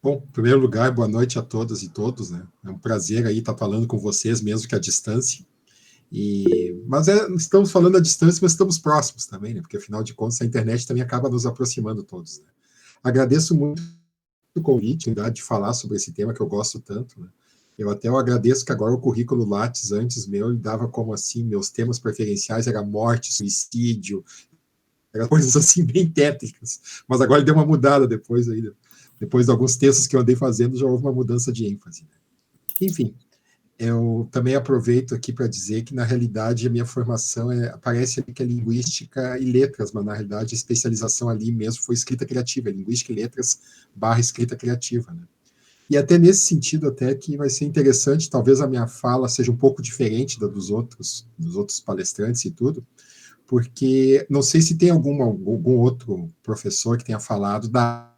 Bom, em primeiro lugar, boa noite a todas e todos, né? É um prazer aí estar falando com vocês, mesmo que à distância. Mas estamos falando à distância, mas estamos próximos também, né? Porque afinal de contas a internet também acaba nos aproximando todos, né? Agradeço muito o convite, a oportunidade de falar sobre esse tema que eu gosto tanto, né? Eu agradeço que agora o currículo Lattes, antes meu, ele dava como assim, meus temas preferenciais era morte, suicídio, eram coisas assim bem técnicas, mas agora ele deu uma mudada depois de alguns textos que eu andei fazendo, já houve uma mudança de ênfase. Né? Enfim, eu também aproveito aqui para dizer que, na realidade, a minha formação parece ali que é linguística e letras, mas, na realidade, a especialização ali mesmo foi escrita criativa, linguística e letras / escrita criativa, né? E até nesse sentido, até que vai ser interessante, talvez a minha fala seja um pouco diferente da dos outros palestrantes e tudo, porque não sei se tem algum outro professor que tenha falado da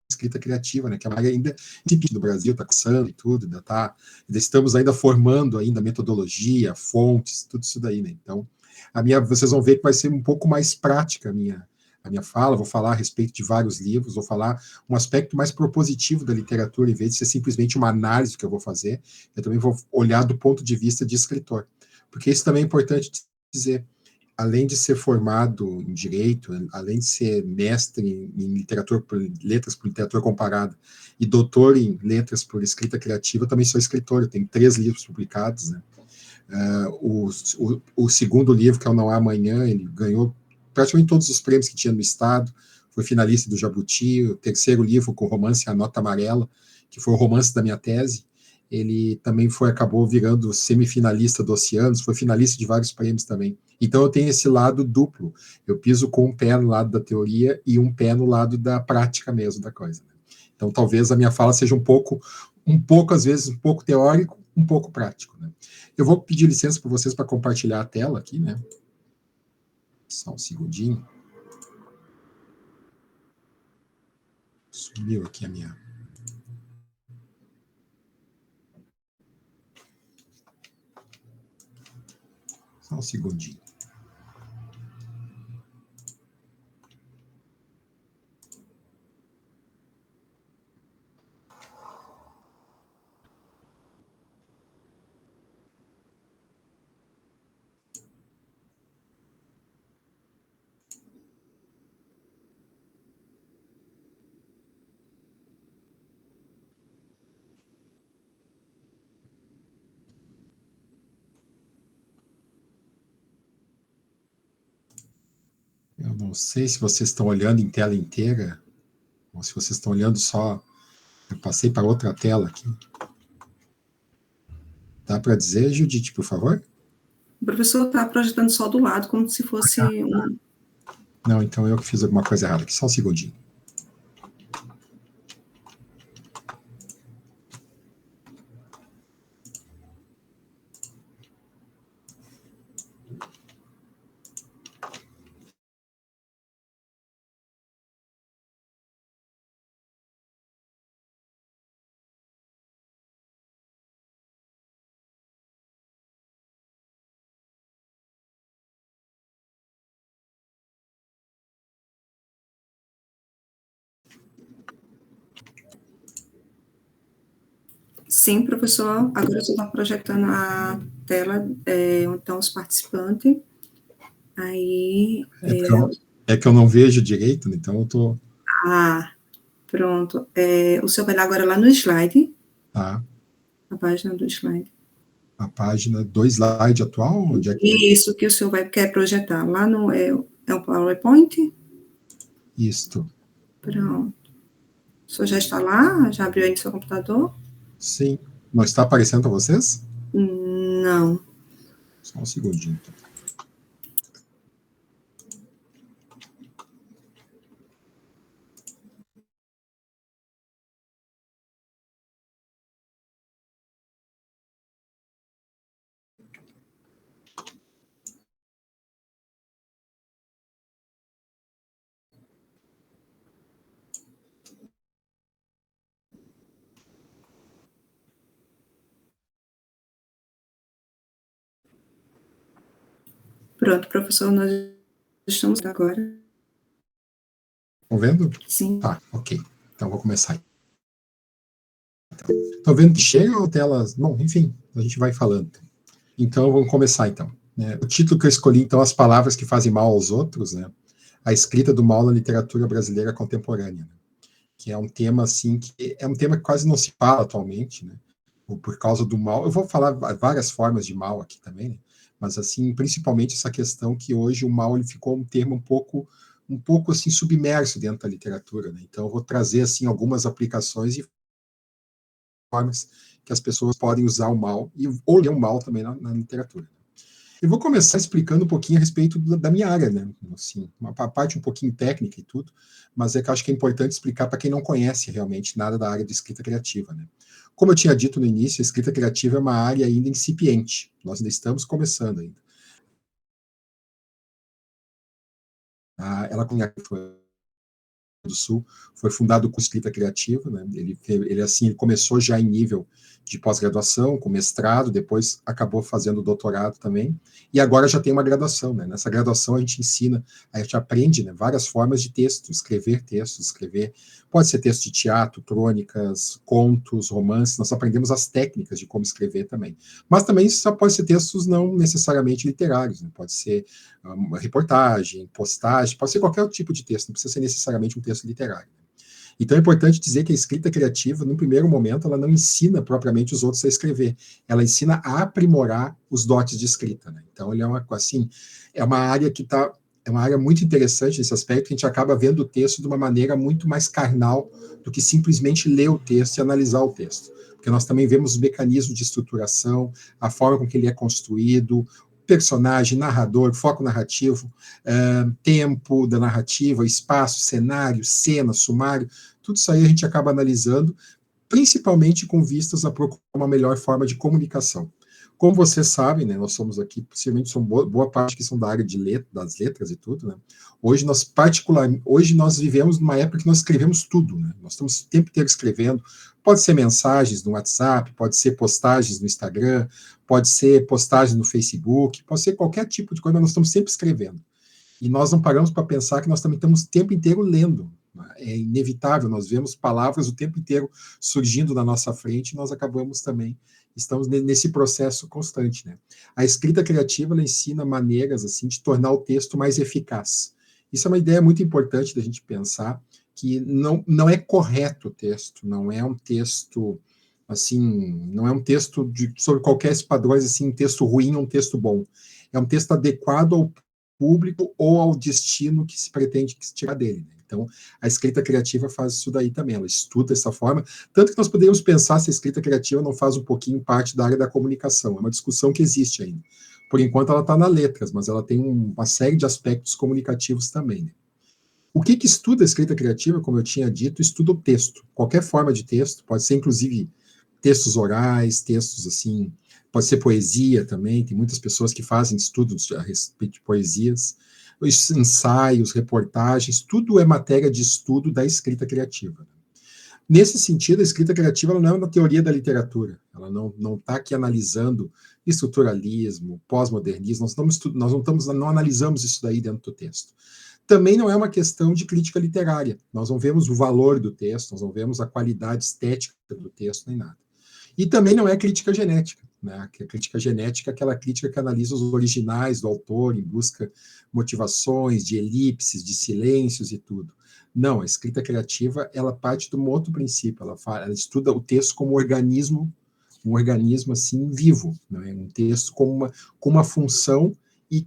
escrita criativa, né, que é uma área ainda no Brasil, está começando e tudo, ainda estamos ainda formando ainda metodologia, fontes, tudo isso daí, né? Então, vocês vão ver que vai ser um pouco mais prática a minha fala, vou falar a respeito de vários livros, vou falar um aspecto mais propositivo da literatura, em vez de ser simplesmente uma análise que eu vou fazer, eu também vou olhar do ponto de vista de escritor, porque isso também é importante dizer, além de ser formado em direito, além de ser mestre em literatura por letras por literatura comparada e doutor em letras por escrita criativa, também sou escritor. Eu tenho 3 livros publicados, né? O segundo livro, que é o Não Há Amanhã, ele ganhou praticamente todos os prêmios que tinha no estado, foi finalista do Jabuti. O terceiro livro, com romance A Nota Amarela, que foi o romance da minha tese, ele também acabou virando semifinalista do Oceanos, foi finalista de vários prêmios também. Então eu tenho esse lado duplo, eu piso com um pé no lado da teoria e um pé no lado da prática mesmo da coisa. Então talvez a minha fala seja um pouco às vezes, um pouco teórico, um pouco prático, né? Eu vou pedir licença para vocês para compartilhar a tela aqui, né? Só um segundinho. Sumiu aqui a minha... Só um segundinho. Eu não sei se vocês estão olhando em tela inteira, ou se vocês estão olhando só... Eu passei para outra tela aqui. Dá para dizer, Judite, por favor? O professor está projetando só do lado, como se fosse um... Não, então eu que fiz alguma coisa errada aqui. Só um segundinho. Sim, professor. Agora eu estou projetando a tela, então, os participantes. Aí... É que eu não vejo direito, então eu tô... Ah, pronto. O senhor vai lá agora lá no slide. Tá. A página do slide. A página do slide atual? Onde é que... Isso, que o senhor quer projetar. Lá no... É o PowerPoint? Isto. Pronto. O senhor já está lá? Já abriu aí no seu computador? Sim. Não está aparecendo para vocês? Não. Só um segundinho. Pronto, professor, nós estamos agora. Estão vendo? Sim. Tá, ok. Então, vou começar. Estão vendo que chega ou telas? Bom, enfim, a gente vai falando. Então, vamos começar, então. O título que eu escolhi, então, As Palavras que Fazem Mal aos Outros, né? A escrita do mal na literatura brasileira contemporânea, né? Que é um tema, assim, que é um tema que quase não se fala atualmente, né? Por causa do mal. Eu vou falar várias formas de mal aqui também, né? Mas, assim, principalmente essa questão que hoje o mal ele ficou um termo um pouco assim, submerso dentro da literatura, né? Então, eu vou trazer, assim, algumas aplicações e formas que as pessoas podem usar o mal, ou ler o mal também na literatura. Eu vou começar explicando um pouquinho a respeito da minha área, né? Assim, uma parte um pouquinho técnica e tudo, mas é que eu acho que é importante explicar para quem não conhece realmente nada da área de escrita criativa, né? Como eu tinha dito no início, a escrita criativa é uma área ainda incipiente. Nós ainda estamos começando ainda. Ela do Sul, foi fundado com escrita criativa, né? Ele começou já em nível de pós-graduação, com mestrado, depois acabou fazendo doutorado também, e agora já tem uma graduação, né? Nessa graduação a gente ensina, a gente aprende, né, várias formas de texto, escrever textos, pode ser texto de teatro, crônicas, contos, romances, nós aprendemos as técnicas de como escrever também. Mas também só pode ser textos não necessariamente literários, né? Pode ser uma reportagem, postagem, pode ser qualquer tipo de texto, não precisa ser necessariamente um texto literário. Então é importante dizer que a escrita criativa, no primeiro momento, ela não ensina propriamente os outros a escrever, ela ensina a aprimorar os dotes de escrita, né? Então ele é uma área que é uma área muito interessante nesse aspecto, que a gente acaba vendo o texto de uma maneira muito mais carnal do que simplesmente ler o texto e analisar o texto. Porque nós também vemos os mecanismos de estruturação, a forma com que ele é construído, personagem, narrador, foco narrativo, tempo da narrativa, espaço, cenário, cena, sumário, tudo isso aí a gente acaba analisando, principalmente com vistas a procurar uma melhor forma de comunicação. Como vocês sabem, né, nós somos aqui, possivelmente são boa parte que são da área das letras e tudo, né? Hoje nós vivemos numa época que nós escrevemos tudo, né? Nós estamos o tempo inteiro escrevendo, pode ser mensagens no WhatsApp, pode ser postagens no Instagram, pode ser postagens no Facebook, pode ser qualquer tipo de coisa, mas nós estamos sempre escrevendo. E nós não paramos para pensar que nós também estamos o tempo inteiro lendo. É inevitável, nós vemos palavras o tempo inteiro surgindo na nossa frente e nós estamos nesse processo constante, né? A escrita criativa, ela ensina maneiras, assim, de tornar o texto mais eficaz. Isso é uma ideia muito importante da gente pensar, que não é correto o texto, não é um texto, assim, não é um texto sobre qualquer padrões, assim, um texto ruim ou um texto bom. É um texto adequado ao público ou ao destino que se pretende tirar dele, né? Então, a escrita criativa faz isso daí também, ela estuda dessa forma, tanto que nós poderíamos pensar se a escrita criativa não faz um pouquinho parte da área da comunicação, é uma discussão que existe ainda. Por enquanto ela está na letras, mas ela tem uma série de aspectos comunicativos também, né? O que estuda a escrita criativa, como eu tinha dito, estuda o texto, qualquer forma de texto, pode ser inclusive textos orais, textos assim, pode ser poesia também, tem muitas pessoas que fazem estudos a respeito de poesias, os ensaios, reportagens, tudo é matéria de estudo da escrita criativa. Nesse sentido, a escrita criativa não é uma teoria da literatura, ela não está aqui analisando estruturalismo, pós-modernismo, não analisamos isso daí dentro do texto. Também não é uma questão de crítica literária, nós não vemos o valor do texto, nós não vemos a qualidade estética do texto, nem nada. E também não é crítica genética, né? A crítica genética é aquela crítica que analisa os originais do autor em busca de motivações, de elipses, de silêncios e tudo. Não, a escrita criativa, ela parte de um outro princípio, ela estuda o texto como um organismo assim vivo, né? Um texto com uma função e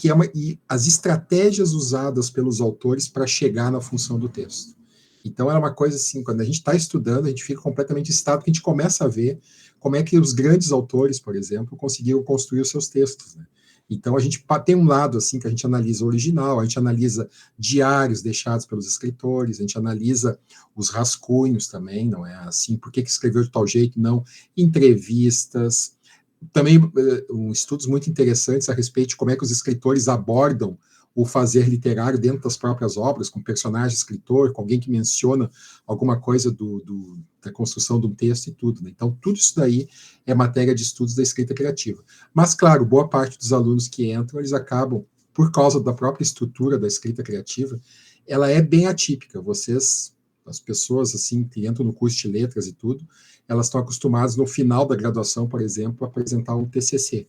as estratégias usadas pelos autores para chegar na função do texto. Então, é uma coisa assim, quando a gente está estudando, a gente fica completamente excitado, porque a gente começa a ver como é que os grandes autores, por exemplo, conseguiram construir os seus textos, né? Então, a gente tem um lado, assim, que a gente analisa o original, a gente analisa diários deixados pelos escritores, a gente analisa os rascunhos também, não é assim, por que escreveu de tal jeito, não, entrevistas, também estudos muito interessantes a respeito de como é que os escritores abordam o fazer literário dentro das próprias obras, com personagem escritor, com alguém que menciona alguma coisa da construção de um texto e tudo, né? Então, tudo isso daí é matéria de estudos da escrita criativa. Mas, claro, boa parte dos alunos que entram, eles acabam, por causa da própria estrutura da escrita criativa, ela é bem atípica. Vocês As pessoas assim que entram no curso de letras e tudo, elas estão acostumadas no final da graduação, por exemplo, a apresentar um TCC,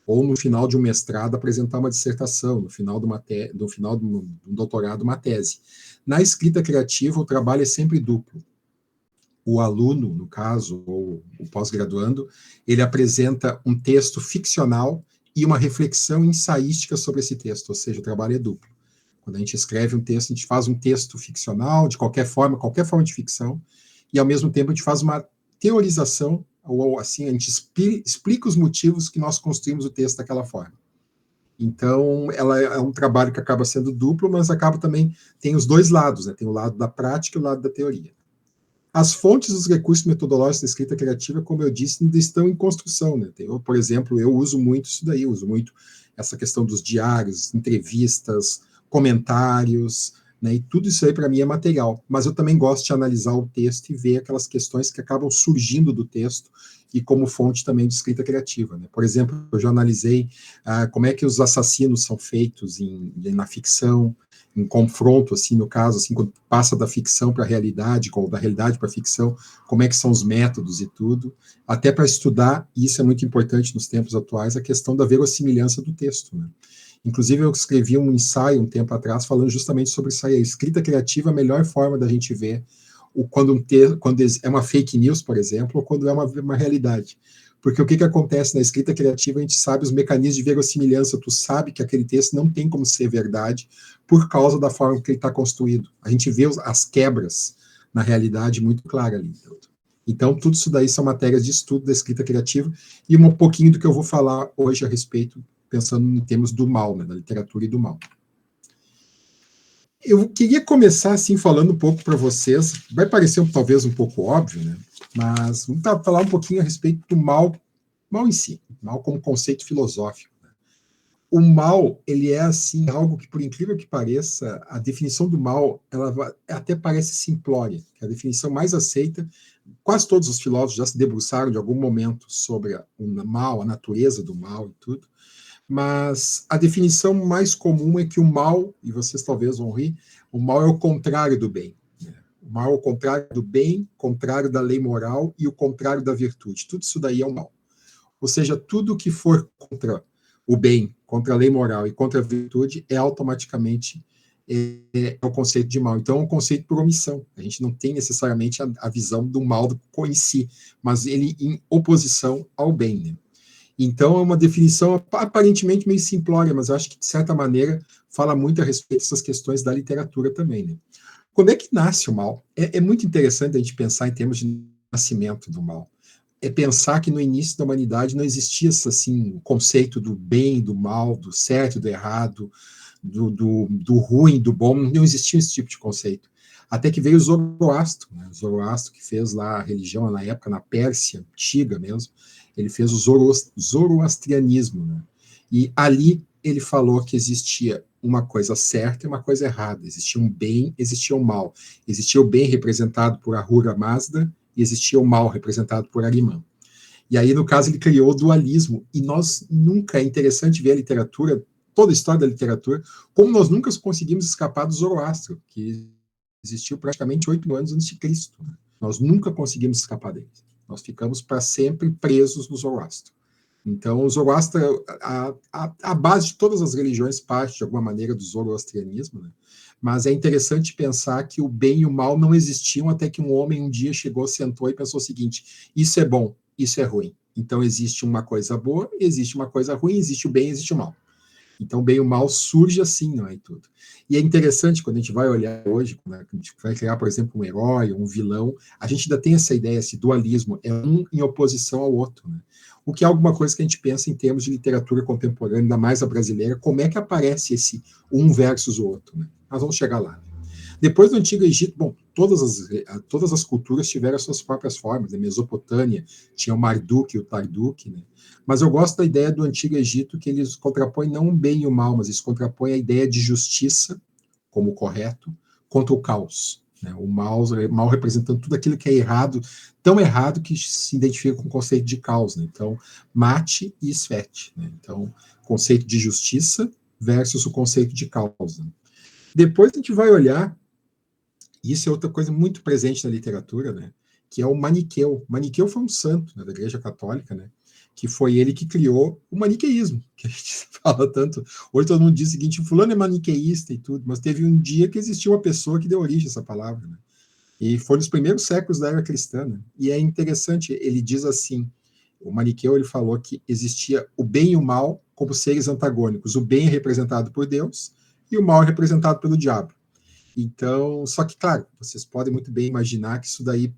ou no final de um mestrado apresentar uma dissertação, no final de um doutorado uma tese. Na escrita criativa, o trabalho é sempre duplo. O aluno, no caso, ou o pós-graduando, ele apresenta um texto ficcional e uma reflexão ensaística sobre esse texto, ou seja, o trabalho é duplo. Quando a gente escreve um texto, a gente faz um texto ficcional, de qualquer forma de ficção, e ao mesmo tempo a gente faz uma teorização, ou assim, a gente explica os motivos que nós construímos o texto daquela forma. Então, ela é um trabalho que acaba sendo duplo, mas acaba também, tem os dois lados, né? Tem o lado da prática e o lado da teoria. As fontes dos recursos metodológicos da escrita criativa, como eu disse, ainda estão em construção, né? Por exemplo, eu uso muito isso daí, uso muito essa questão dos diários, entrevistas, comentários, né? E tudo isso aí para mim é material. Mas eu também gosto de analisar o texto e ver aquelas questões que acabam surgindo do texto e como fonte também de escrita criativa, né? Por exemplo, eu já analisei como é que os assassinos são feitos na ficção, em confronto, assim, no caso, assim, quando passa da ficção para a realidade, ou da realidade para a ficção, como é que são os métodos e tudo, até para estudar, e isso é muito importante nos tempos atuais, a questão da verossimilhança do texto, né? Inclusive, eu escrevi um ensaio um tempo atrás falando justamente sobre isso aí, a escrita criativa é a melhor forma da gente ver quando é uma fake news, por exemplo, ou quando é uma realidade. Porque o que acontece na escrita criativa, a gente sabe os mecanismos de verossimilhança, tu sabe que aquele texto não tem como ser verdade por causa da forma que ele está construído. A gente vê as quebras na realidade muito clara ali. Então, tudo isso daí são matérias de estudo da escrita criativa e um pouquinho do que eu vou falar hoje a respeito, pensando em termos do mal, né, da literatura e do mal. Eu queria começar, assim, falando um pouco para vocês, vai parecer talvez um pouco óbvio, né, mas vamos falar um pouquinho a respeito do mal em si, mal como conceito filosófico. Né. O mal, ele é, assim, algo que, por incrível que pareça, a definição do mal, ela até parece simplória, que a definição mais aceita, quase todos os filósofos já se debruçaram de algum momento sobre o mal, a natureza do mal e tudo, mas a definição mais comum é que o mal, e vocês talvez vão rir, o mal é o contrário do bem. Né? O mal é o contrário do bem, contrário da lei moral e o contrário da virtude. Tudo isso daí é o mal. Ou seja, tudo que for contra o bem, contra a lei moral e contra a virtude é automaticamente o conceito de mal. Então, é um conceito por omissão. A gente não tem necessariamente a visão do mal em si, mas ele em oposição ao bem. Né? Então, é uma definição aparentemente meio simplória, mas eu acho que, de certa maneira, fala muito a respeito dessas questões da literatura também. Né? Quando é que nasce o mal? É muito interessante a gente pensar em termos de nascimento do mal. É pensar que no início da humanidade não existia assim, o conceito do bem, do mal, do certo, do errado, do ruim, do bom, não existia esse tipo de conceito. Até que veio o Zoroastro, né? O Zoroastro que fez lá a religião na época, na Pérsia, antiga mesmo, ele fez o zoroastrianismo, né? E ali ele falou que existia uma coisa certa e uma coisa errada, existia um bem, existia um mal, existia o bem representado por Ahura Mazda e existia o mal representado por Ahriman. E aí, no caso, ele criou o dualismo, e nós nunca, é interessante ver a literatura, toda a história da literatura, como nós nunca conseguimos escapar do Zoroastro, que existiu praticamente 8 anos antes de Cristo. Nós nunca conseguimos escapar dele. Nós ficamos para sempre presos no Zoroastro. Então, o Zoroastro, a base de todas as religiões parte, de alguma maneira, do zoroastrianismo, né? Mas é interessante pensar que o bem e o mal não existiam até que um homem um dia chegou, sentou e pensou o seguinte, isso é bom, isso é ruim. Então, existe uma coisa boa, existe uma coisa ruim, existe o bem, existe o mal. Então, o bem e o mal surge assim, não é tudo. E é interessante, quando a gente vai olhar hoje, né, a gente vai criar, por exemplo, um herói, um vilão, a gente ainda tem essa ideia, esse dualismo, é um em oposição ao outro, né? O que é alguma coisa que a gente pensa em termos de literatura contemporânea, ainda mais a brasileira, como é que aparece esse um versus o outro, né? Nós vamos chegar lá. Né? Depois do Antigo Egito, bom, todas as culturas tiveram as suas próprias formas. A Mesopotâmia tinha o Marduk e o Tarduk, né? Mas eu gosto da ideia do Antigo Egito, que eles compõem não o bem e o mal, mas eles compõem a ideia de justiça, como correto, contra o caos. Né? O mal representando tudo aquilo que é errado, tão errado que se identifica com o conceito de caos. Né? Então, mate e esfete. Né? Então, conceito de justiça versus o conceito de caos. Né? Depois a gente vai olhar Isso é outra coisa muito presente na literatura, né? Que é o Maniqueu. Maniqueu foi um santo, né, da Igreja Católica, né? Que foi ele que criou o maniqueísmo, que a gente fala tanto. Hoje todo mundo diz o seguinte: fulano é maniqueísta e tudo, mas teve um dia que existiu uma pessoa que deu origem a essa palavra, né? E foi nos primeiros séculos da era cristã, né? E é interessante, ele diz assim, o Maniqueu, ele falou que existia o bem e o mal como seres antagônicos. O bem é representado por Deus e o mal é representado pelo diabo. Então, só que, claro, vocês podem muito bem imaginar que isso daí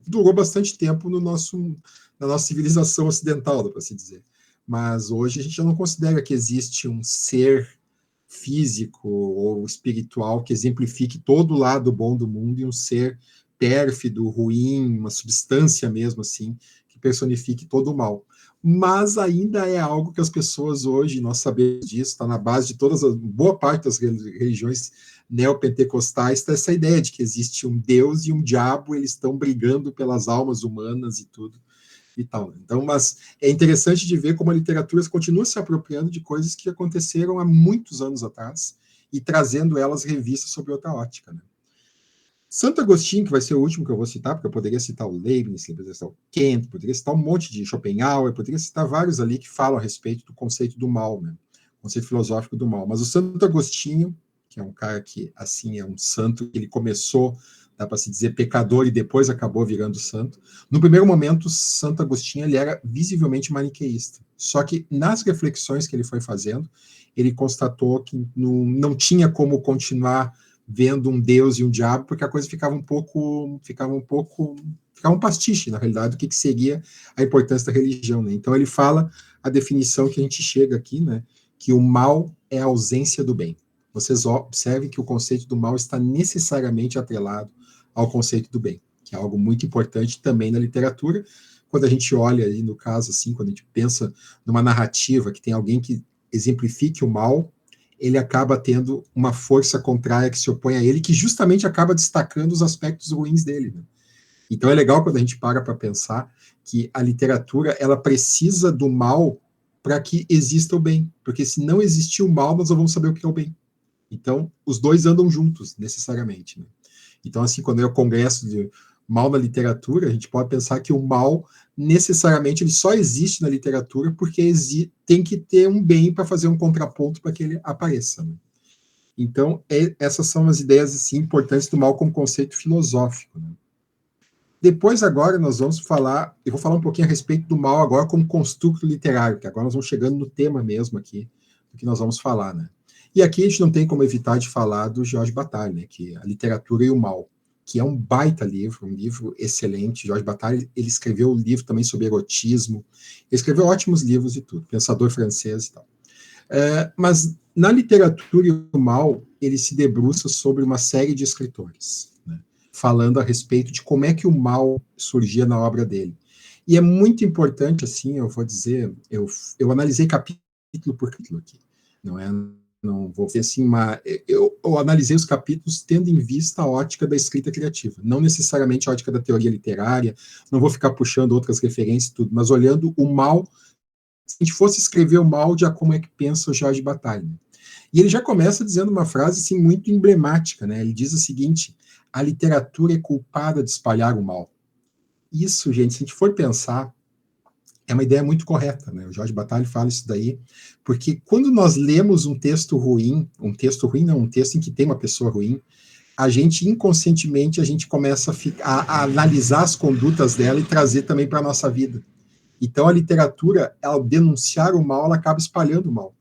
durou bastante tempo na nossa civilização ocidental, dá para se dizer. Mas hoje a gente já não considera que existe um ser físico ou espiritual que exemplifique todo o lado bom do mundo e um ser pérfido, ruim, uma substância mesmo assim, que personifique todo o mal. Mas ainda é algo que as pessoas hoje, nós sabemos disso, está na base de boa parte das religiões neopentecostais, está essa ideia de que existe um Deus e um diabo, eles estão brigando pelas almas humanas e tudo e tal. Então, mas é interessante de ver como a literatura continua se apropriando de coisas que aconteceram há muitos anos atrás e trazendo elas revistas sob outra ótica, né? Santo Agostinho, que vai ser o último que eu vou citar, porque eu poderia citar o Leibniz, poderia citar o Kant, poderia citar um monte de Schopenhauer, poderia citar vários ali que falam a respeito do conceito do mal, né? O conceito filosófico do mal. Mas o Santo Agostinho, que é um cara que, assim, é um santo, ele começou, dá para se dizer, pecador e depois acabou virando santo. No primeiro momento, Santo Agostinho, ele era visivelmente maniqueísta. Só que nas reflexões que ele foi fazendo, ele constatou que não tinha como continuar vendo um Deus e um diabo, porque a coisa ficava um pastiche, na realidade, do que seria a importância da religião, né? Então ele fala a definição que a gente chega aqui, né? Que o mal é a ausência do bem. Vocês observem que o conceito do mal está necessariamente atrelado ao conceito do bem, que é algo muito importante também na literatura. Quando a gente olha aí, no caso, assim, quando a gente pensa numa narrativa que tem alguém que exemplifique o mal, ele acaba tendo uma força contrária que se opõe a ele, que justamente acaba destacando os aspectos ruins dele, né? Então é legal quando a gente para pensar que a literatura, ela precisa do mal para que exista o bem, porque se não existir o mal, nós não vamos saber o que é o bem. Então, os dois andam juntos, necessariamente, né? Então, assim, quando é o congresso de mal na literatura, a gente pode pensar que o mal, necessariamente, ele só existe na literatura porque tem que ter um bem para fazer um contraponto para que ele apareça, né? Então, essas são as ideias, assim, importantes do mal como conceito filosófico, né? Depois, agora, eu vou falar um pouquinho a respeito do mal agora como construto literário, que agora nós vamos chegando no tema mesmo aqui, do que nós vamos falar, né? E aqui a gente não tem como evitar de falar do Jorge Bataille, né, que é A Literatura e o Mal, que é um baita livro, um livro excelente. Jorge Bataille, ele escreveu um livro também sobre erotismo, ele escreveu ótimos livros e tudo, pensador francês e tal. Mas na Literatura e o Mal, ele se debruça sobre uma série de escritores, né, falando a respeito de como é que o mal surgia na obra dele. E é muito importante, assim, eu vou dizer, eu analisei capítulo por capítulo aqui, não vou ver assim, eu analisei os capítulos tendo em vista a ótica da escrita criativa, não necessariamente a ótica da teoria literária, não vou ficar puxando outras referências e tudo, mas olhando o mal, se a gente fosse escrever o mal, já como é que pensa o Jorge Bataille. E ele já começa dizendo uma frase assim, muito emblemática, né? Ele diz o seguinte: a literatura é culpada de espalhar o mal. Isso, gente, se a gente for pensar, é uma ideia muito correta, né? O Jorge Bataille fala isso daí, porque quando nós lemos um texto ruim não, um texto em que tem uma pessoa ruim, a gente inconscientemente a gente começa a analisar as condutas dela e trazer também para a nossa vida. Então a literatura, ao denunciar o mal, ela acaba espalhando o mal.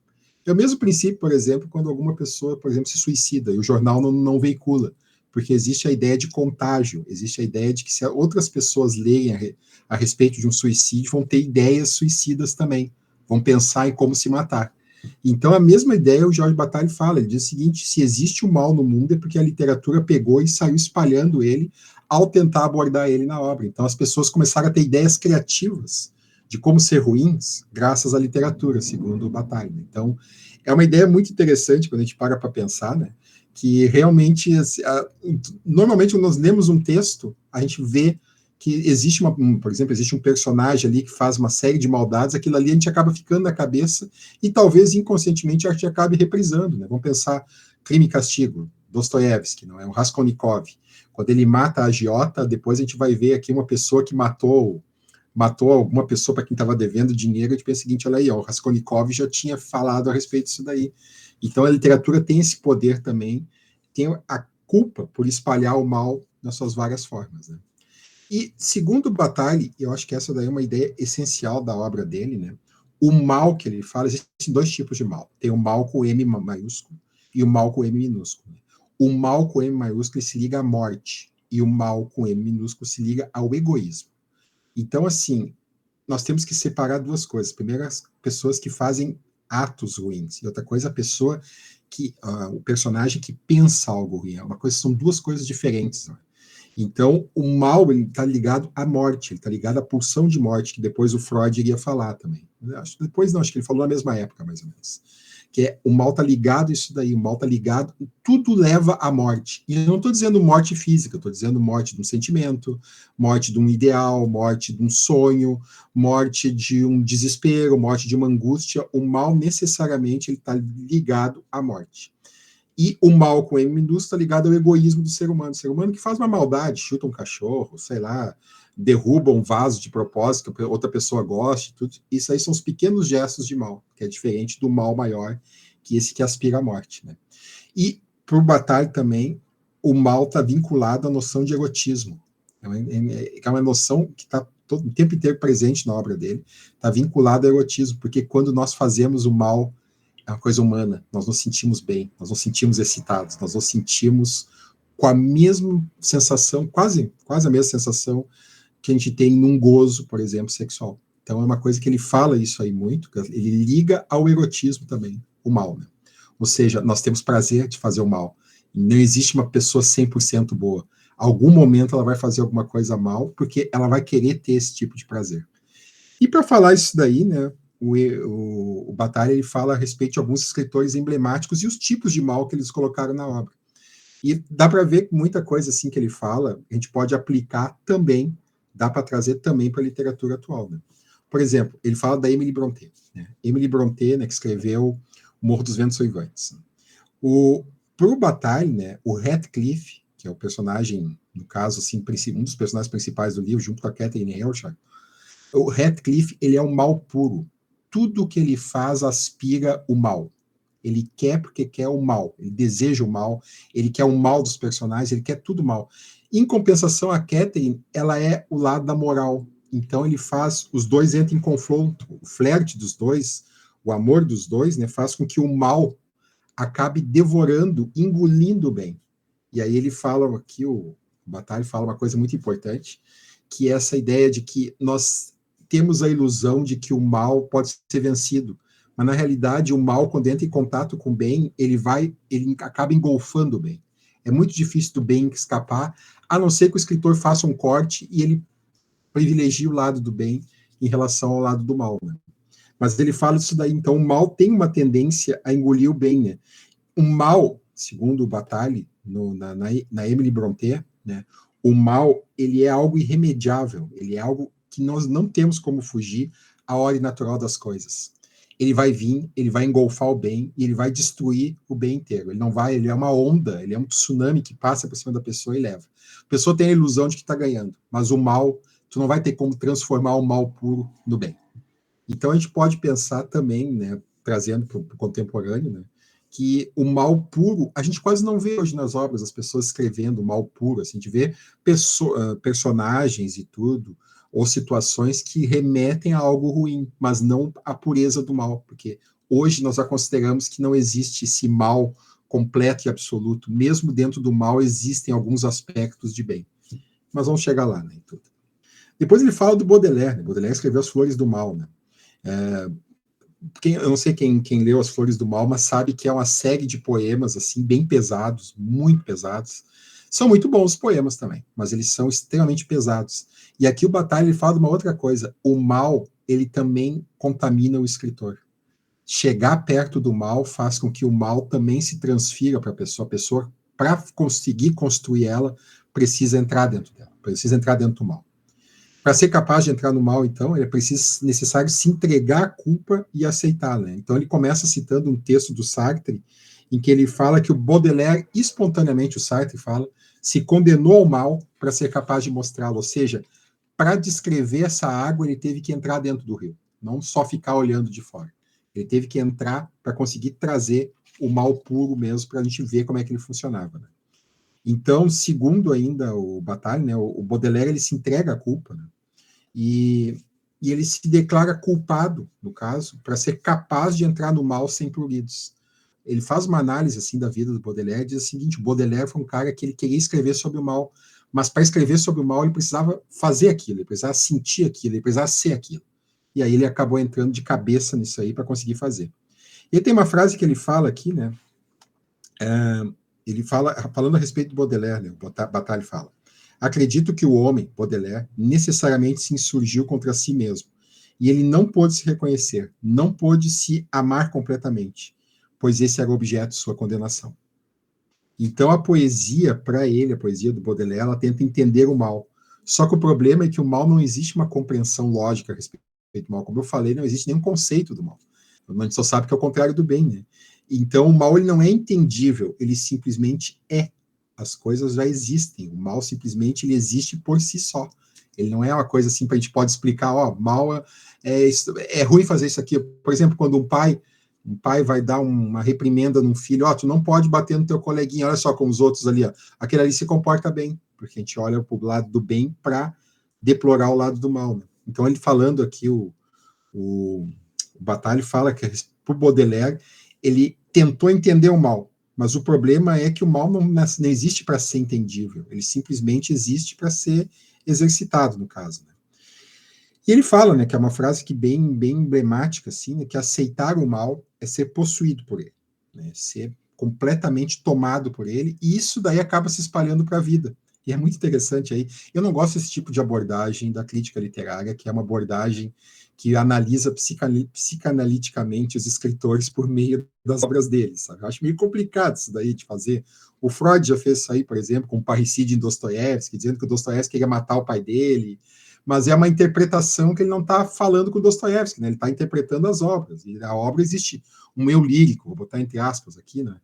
É o mesmo princípio, por exemplo, quando alguma pessoa, por exemplo, se suicida e o jornal não veicula, porque existe a ideia de contágio, existe a ideia de que se outras pessoas leem a respeito de um suicídio, vão ter ideias suicidas também, vão pensar em como se matar. Então, a mesma ideia o Jorge Bataille fala, ele diz o seguinte: se existe o mal no mundo é porque a literatura pegou e saiu espalhando ele ao tentar abordar ele na obra. Então, as pessoas começaram a ter ideias criativas de como ser ruins graças à literatura, segundo o Bataille. Então, é uma ideia muito interessante quando a gente para pensar, né? Que realmente, normalmente, quando nós lemos um texto, a gente vê que existe por exemplo, existe um personagem ali que faz uma série de maldades, aquilo ali a gente acaba ficando na cabeça e talvez inconscientemente a gente acabe reprisando, né? Vamos pensar Crime e Castigo, Dostoiévski, não é? O Raskolnikov. Quando ele mata a agiota, depois a gente vai ver aqui uma pessoa que matou alguma pessoa para quem estava devendo dinheiro, a gente pensa o seguinte, olha aí, ó, o Raskolnikov já tinha falado a respeito disso daí. Então a literatura tem esse poder também, tem a culpa por espalhar o mal nas suas várias formas, né? E segundo Bataille, eu acho que essa daí é uma ideia essencial da obra dele, né? O mal que ele fala, existem dois tipos de mal. Tem o mal com M maiúsculo e o mal com M minúsculo. O mal com M maiúsculo se liga à morte e o mal com M minúsculo se liga ao egoísmo. Então, assim, nós temos que separar duas coisas. Primeiro, as pessoas que fazem atos ruins, e outra coisa, a pessoa que, o personagem que pensa algo ruim. São duas coisas diferentes. Né? Então, o mal está ligado à morte, ele está ligado à pulsão de morte, que depois o Freud iria falar também. Acho que ele falou na mesma época, mais ou menos. Que é, o mal está ligado a isso daí, o mal está ligado, tudo leva à morte. E eu não estou dizendo morte física, eu estou dizendo morte de um sentimento, morte de um ideal, morte de um sonho, morte de um desespero, morte de uma angústia. O mal, necessariamente, ele está ligado à morte. E o mal com M minúsculo está ligado ao egoísmo do ser humano. O ser humano que faz uma maldade, chuta um cachorro, sei lá, derruba um vaso de propósito que outra pessoa goste, tudo. Isso aí são os pequenos gestos de mal, que é diferente do mal maior, que esse que aspira à morte. Né? E, para o Bataille também, o mal está vinculado à noção de erotismo. É uma noção que está o tempo inteiro presente na obra dele, está vinculado ao erotismo, porque quando nós fazemos o mal, é uma coisa humana, nós nos sentimos bem, nós nos sentimos excitados, nós nos sentimos com a mesma sensação, quase a mesma sensação que a gente tem num gozo, por exemplo, sexual. Então é uma coisa que ele fala isso aí muito, ele liga ao erotismo também, o mal, né? Ou seja, nós temos prazer de fazer o mal. Não existe uma pessoa 100% boa. Algum momento ela vai fazer alguma coisa mal, porque ela vai querer ter esse tipo de prazer. E para falar isso daí, né, o Bataille ele fala a respeito de alguns escritores emblemáticos e os tipos de mal que eles colocaram na obra. E dá para ver muita coisa assim que ele fala, a gente pode aplicar também, dá para trazer também para a literatura atual. Né? Por exemplo, ele fala da Emily Brontë. Né? Emily Brontë, né, que escreveu O Morro dos Ventos Uivantes. Para o Bataille, né, o Heathcliff, que é o personagem, no caso, assim, um dos personagens principais do livro, junto com a Catherine Helsher, o Heathcliff, ele é um mal puro. Tudo que ele faz aspira o mal. Ele quer porque quer o mal. Ele deseja o mal. Ele quer o mal dos personagens. Ele quer tudo mal. Em compensação, a Catherine, ela é o lado da moral. Então, ele faz... Os dois entram em confronto. O flerte dos dois, o amor dos dois, né, faz com que o mal acabe devorando, engolindo o bem. E aí ele fala aqui, o Bataille fala uma coisa muito importante, que é essa ideia de que nós temos a ilusão de que o mal pode ser vencido, mas na realidade o mal, quando entra em contato com o bem, ele acaba engolfando o bem. É muito difícil do bem escapar, a não ser que o escritor faça um corte e ele privilegie o lado do bem em relação ao lado do mal. Né? Mas ele fala isso daí, então o mal tem uma tendência a engolir o bem. Né? O mal, segundo o Bataille, na Emily Brontë, né, o mal ele é algo irremediável, ele é algo que nós não temos como fugir à ordem natural das coisas. Ele vai vir, ele vai engolfar o bem e ele vai destruir o bem inteiro. Ele é uma onda, ele é um tsunami que passa por cima da pessoa e leva. A pessoa tem a ilusão de que está ganhando, mas o mal, tu não vai ter como transformar o mal puro no bem. Então a gente pode pensar também, né, trazendo para o contemporâneo, né, que o mal puro, a gente quase não vê hoje nas obras as pessoas escrevendo o mal puro, assim, a gente vê personagens e tudo, ou situações que remetem a algo ruim, mas não a pureza do mal, porque hoje nós já consideramos que não existe esse mal completo e absoluto, mesmo dentro do mal existem alguns aspectos de bem. Mas vamos chegar lá, né, tudo. Depois ele fala do Baudelaire, né? Baudelaire escreveu As Flores do Mal, né? Eu não sei quem leu As Flores do Mal, mas sabe que é uma série de poemas assim bem pesados, muito pesados. São muito bons os poemas também, mas eles são extremamente pesados. E aqui o Bataille ele fala de uma outra coisa: o mal ele também contamina o escritor. Chegar perto do mal faz com que o mal também se transfira para a pessoa. A pessoa, para conseguir construir ela, precisa entrar dentro dela, precisa entrar dentro do mal. Para ser capaz de entrar no mal, então, é necessário se entregar à culpa e aceitá-la. Né? Então, ele começa citando um texto do Sartre, em que ele fala que o Baudelaire, espontaneamente o Sartre fala, se condenou ao mal para ser capaz de mostrá-lo. Ou seja, para descrever essa água, ele teve que entrar dentro do rio, não só ficar olhando de fora. Ele teve que entrar para conseguir trazer o mal puro mesmo, para a gente ver como é que ele funcionava. Né? Então, segundo ainda o Bataille, né, o Baudelaire ele se entrega à culpa, né? E ele se declara culpado, no caso, para ser capaz de entrar no mal sem pruridos. Ele faz uma análise assim da vida do Baudelaire e diz o seguinte: o Baudelaire foi um cara que ele queria escrever sobre o mal, mas para escrever sobre o mal ele precisava fazer aquilo, ele precisava sentir aquilo, ele precisava ser aquilo. E aí ele acabou entrando de cabeça nisso aí para conseguir fazer. E tem uma frase que ele fala aqui, né? Ele fala, falando a respeito do Baudelaire, né? O Bataille fala: acredito que o homem, Baudelaire, necessariamente se insurgiu contra si mesmo, e ele não pôde se reconhecer, não pôde se amar completamente, pois esse era o objeto de sua condenação. Então a poesia, para ele, a poesia do Baudelaire, ela tenta entender o mal. Só que o problema é que o mal não existe uma compreensão lógica a respeito do mal. Como eu falei, não existe nenhum conceito do mal. A gente só sabe que é o contrário do bem, né? Então o mal ele não é entendível, ele simplesmente é. As coisas já existem. O mal simplesmente ele existe por si só. Ele não é uma coisa assim para a gente pode explicar, ó, mal é ruim fazer isso aqui. Por exemplo, quando um pai vai dar uma reprimenda num filho, ó, tu não pode bater no teu coleguinha, olha só como os outros ali, ó. Aquele ali se comporta bem, porque a gente olha para o lado do bem para deplorar o lado do mal. Né? Então ele falando aqui, o Bataille fala que por Baudelaire ele tentou entender o mal, mas o problema é que o mal não existe para ser entendível, ele simplesmente existe para ser exercitado, no caso. Né? E ele fala, né, que é uma frase que bem emblemática, assim, né, que aceitar o mal é ser possuído por ele, né, ser completamente tomado por ele, e isso daí acaba se espalhando para a vida. E é muito interessante aí. Eu não gosto desse tipo de abordagem da crítica literária, que é uma abordagem que analisa psicanaliticamente os escritores por meio das obras deles. Sabe? Eu acho meio complicado isso daí de fazer. O Freud já fez isso aí, por exemplo, com o parricídio em Dostoiévski, dizendo que o Dostoiévski queria matar o pai dele, mas é uma interpretação que ele não está falando com o Dostoiévski, né? Ele está interpretando as obras, e a obra existe um eu lírico, vou botar entre aspas aqui, né?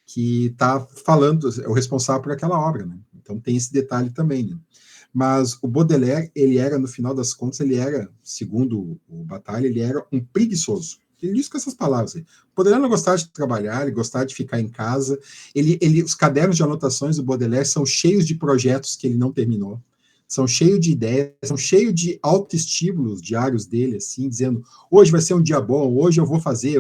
Que está falando, é o responsável por aquela obra, né? Então tem esse detalhe também, né? Mas o Baudelaire, ele era, no final das contas, ele era, segundo o Bataille, ele era um preguiçoso. Ele disse com essas palavras aí. O Baudelaire não gostava de trabalhar, ele gostava de ficar em casa. Os cadernos de anotações do Baudelaire são cheios de projetos que ele não terminou, são cheios de ideias, são cheios de autoestímulos diários dele, assim, dizendo, hoje vai ser um dia bom, hoje eu vou fazer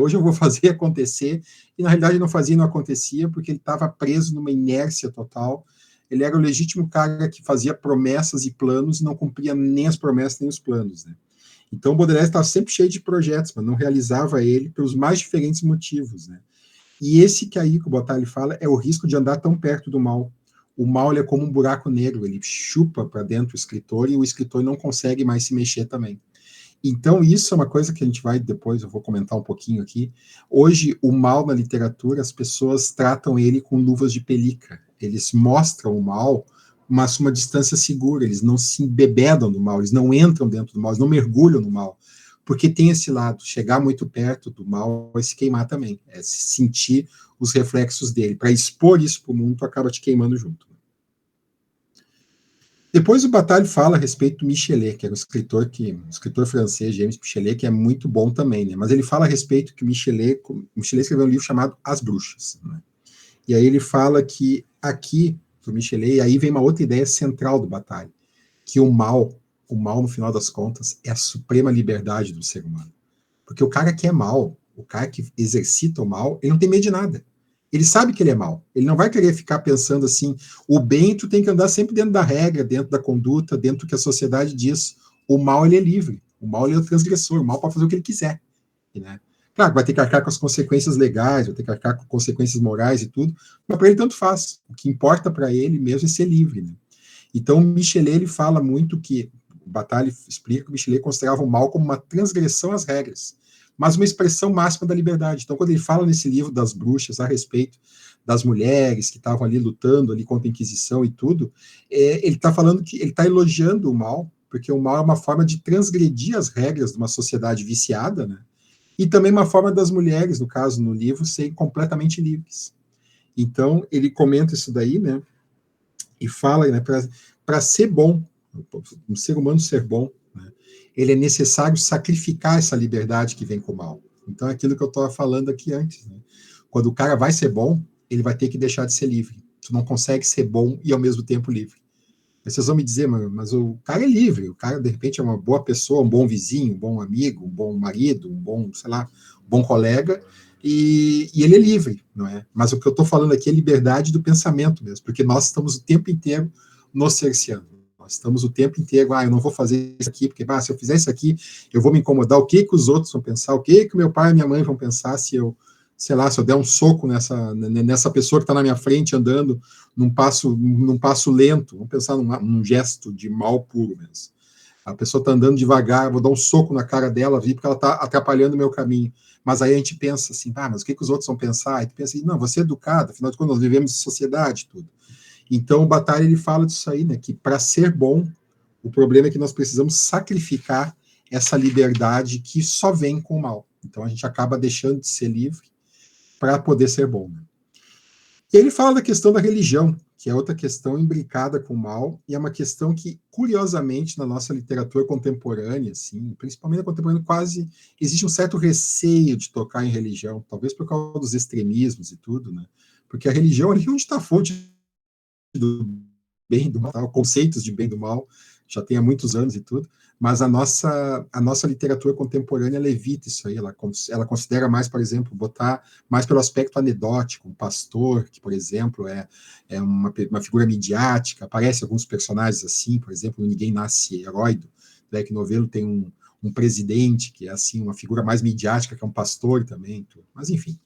acontecer, e na realidade não fazia e não acontecia, porque ele estava preso numa inércia total. Ele era o legítimo cara que fazia promessas e planos e não cumpria nem as promessas nem os planos, né? Então o Baudelaire estava sempre cheio de projetos, mas não realizava ele pelos mais diferentes motivos, né? E esse que aí que o Bataille fala é o risco de andar tão perto do mal. O mal ele é como um buraco negro, ele chupa para dentro o escritor e o escritor não consegue mais se mexer também. Então, isso é uma coisa que a gente vai depois, eu vou comentar um pouquinho aqui. Hoje, o mal na literatura, as pessoas tratam ele com luvas de pelica. Eles mostram o mal, mas uma distância segura, eles não se embebedam no mal, eles não entram dentro do mal, eles não mergulham no mal. Porque tem esse lado, chegar muito perto do mal é se queimar também, é se sentir os reflexos dele. Para expor isso para o mundo, acaba te queimando junto. Depois o Bataille fala a respeito do Michelet, que era um escritor francês, James Michelet, que é muito bom também, né? Mas ele fala a respeito que o Michelet escreveu um livro chamado As Bruxas, né? E aí ele fala que aqui, do Michelet, e aí vem uma outra ideia central do Bataille, que o mal, no final das contas, é a suprema liberdade do ser humano. Porque o cara que é mal, o cara que exercita o mal, ele não tem medo de nada. Ele sabe que ele é mal. Ele não vai querer ficar pensando assim, o bem tu tem que andar sempre dentro da regra, dentro da conduta, dentro do que a sociedade diz. O mal, ele é livre. O mal, ele é o transgressor. O mal pode fazer o que ele quiser. Né? Claro, vai ter que arcar com as consequências legais, vai ter que arcar com consequências morais e tudo, mas para ele tanto faz. O que importa para ele mesmo é ser livre. Né? Então, o Michelet, ele fala muito que, o Bataille explica que o Michelet considerava o mal como uma transgressão às regras, mas uma expressão máxima da liberdade. Então, quando ele fala nesse livro das bruxas a respeito das mulheres que estavam ali lutando ali contra a Inquisição e tudo, ele está falando que ele está elogiando o mal, porque o mal é uma forma de transgredir as regras de uma sociedade viciada, né? E também uma forma das mulheres, no caso, no livro, serem completamente livres. Então, ele comenta isso daí, né? e fala, né, para ser bom, um ser humano ser bom, né, ele é necessário sacrificar essa liberdade que vem com o mal. Então, é aquilo que eu estava falando aqui antes. Né? Quando o cara vai ser bom, ele vai ter que deixar de ser livre. Tu não consegue ser bom e ao mesmo tempo livre. Aí vocês vão me dizer, mas o cara é livre, o cara, de repente, é uma boa pessoa, um bom vizinho, um bom amigo, um bom marido, um bom, sei lá, um bom colega, e ele é livre, não é? Mas o que eu estou falando aqui é liberdade do pensamento mesmo, porque nós estamos o tempo inteiro nos cerceando. Nós estamos o tempo inteiro, eu não vou fazer isso aqui, porque se eu fizer isso aqui, eu vou me incomodar, o que os outros vão pensar, o que meu pai e minha mãe vão pensar se eu, sei lá, se eu der um soco nessa pessoa que está na minha frente andando num passo lento, vamos pensar num gesto de mal puro mesmo. A pessoa está andando devagar, vou dar um soco na cara dela, porque ela está atrapalhando o meu caminho. Mas aí a gente pensa assim, mas o que os outros vão pensar? E tu pensa assim, não, você é educado, afinal de contas nós vivemos em sociedade, tudo. Então o Bataille, ele fala disso aí, né, que para ser bom, o problema é que nós precisamos sacrificar essa liberdade que só vem com o mal. Então a gente acaba deixando de ser livre para poder ser bom. Né? E ele fala da questão da religião, que é outra questão imbricada com o mal, e é uma questão que, curiosamente, na nossa literatura contemporânea, assim, principalmente na contemporânea, quase existe um certo receio de tocar em religião, talvez por causa dos extremismos e tudo, né? Porque a religião ali onde está a fonte do bem e do mal, conceitos de bem e do mal, já tem há muitos anos e tudo, mas a nossa literatura contemporânea ela evita isso aí, ela considera mais, por exemplo, botar mais pelo aspecto anedótico, um pastor, que, por exemplo, é uma figura midiática, aparece alguns personagens assim, por exemplo, Ninguém Nasce Herói, do Black Novelo, tem um presidente, que é assim, uma figura mais midiática, que é um pastor também, tudo. Mas enfim.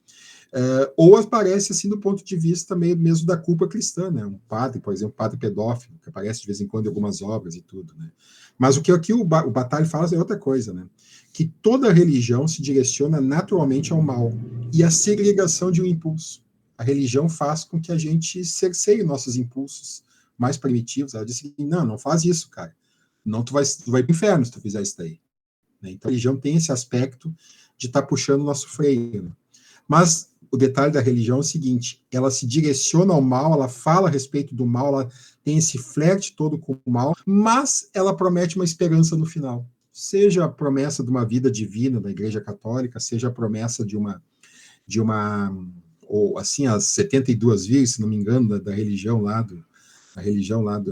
Ou aparece assim do ponto de vista mesmo da culpa cristã, né? Um padre, por exemplo, padre pedófilo, que aparece de vez em quando em algumas obras e tudo, né? Mas o que aqui o Bataille fala é outra coisa, né? Que toda religião se direciona naturalmente ao mal e à segregação de um impulso. A religião faz com que a gente cerceie nossos impulsos mais primitivos. Ela disse: não faz isso, cara. Não, tu vai para o inferno se tu fizer isso daí. Né? Então a religião tem esse aspecto de estar puxando o nosso freio. Né? Mas o detalhe da religião é o seguinte, ela se direciona ao mal, ela fala a respeito do mal, ela tem esse flerte todo com o mal, mas ela promete uma esperança no final. Seja a promessa de uma vida divina da Igreja Católica, seja a promessa de uma ou assim, as 72 virgens, se não me engano, da religião lá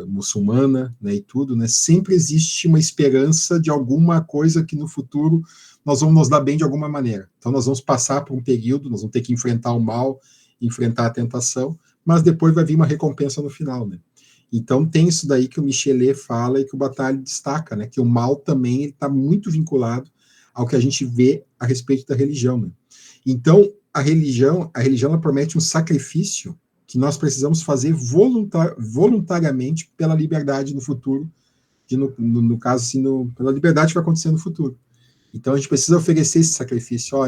muçulmana, né, e tudo, né, sempre existe uma esperança de alguma coisa que no futuro nós vamos nos dar bem de alguma maneira. Então nós vamos passar por um período, nós vamos ter que enfrentar o mal, enfrentar a tentação, mas depois vai vir uma recompensa no final, né? Então tem isso daí que o Michelet fala e que o Bataille destaca, né, que o mal também está muito vinculado ao que a gente vê a respeito da religião, né? Então a religião ela promete um sacrifício que nós precisamos fazer voluntariamente pela liberdade no futuro, no caso, assim, pela liberdade que vai acontecer no futuro. Então, a gente precisa oferecer esse sacrifício.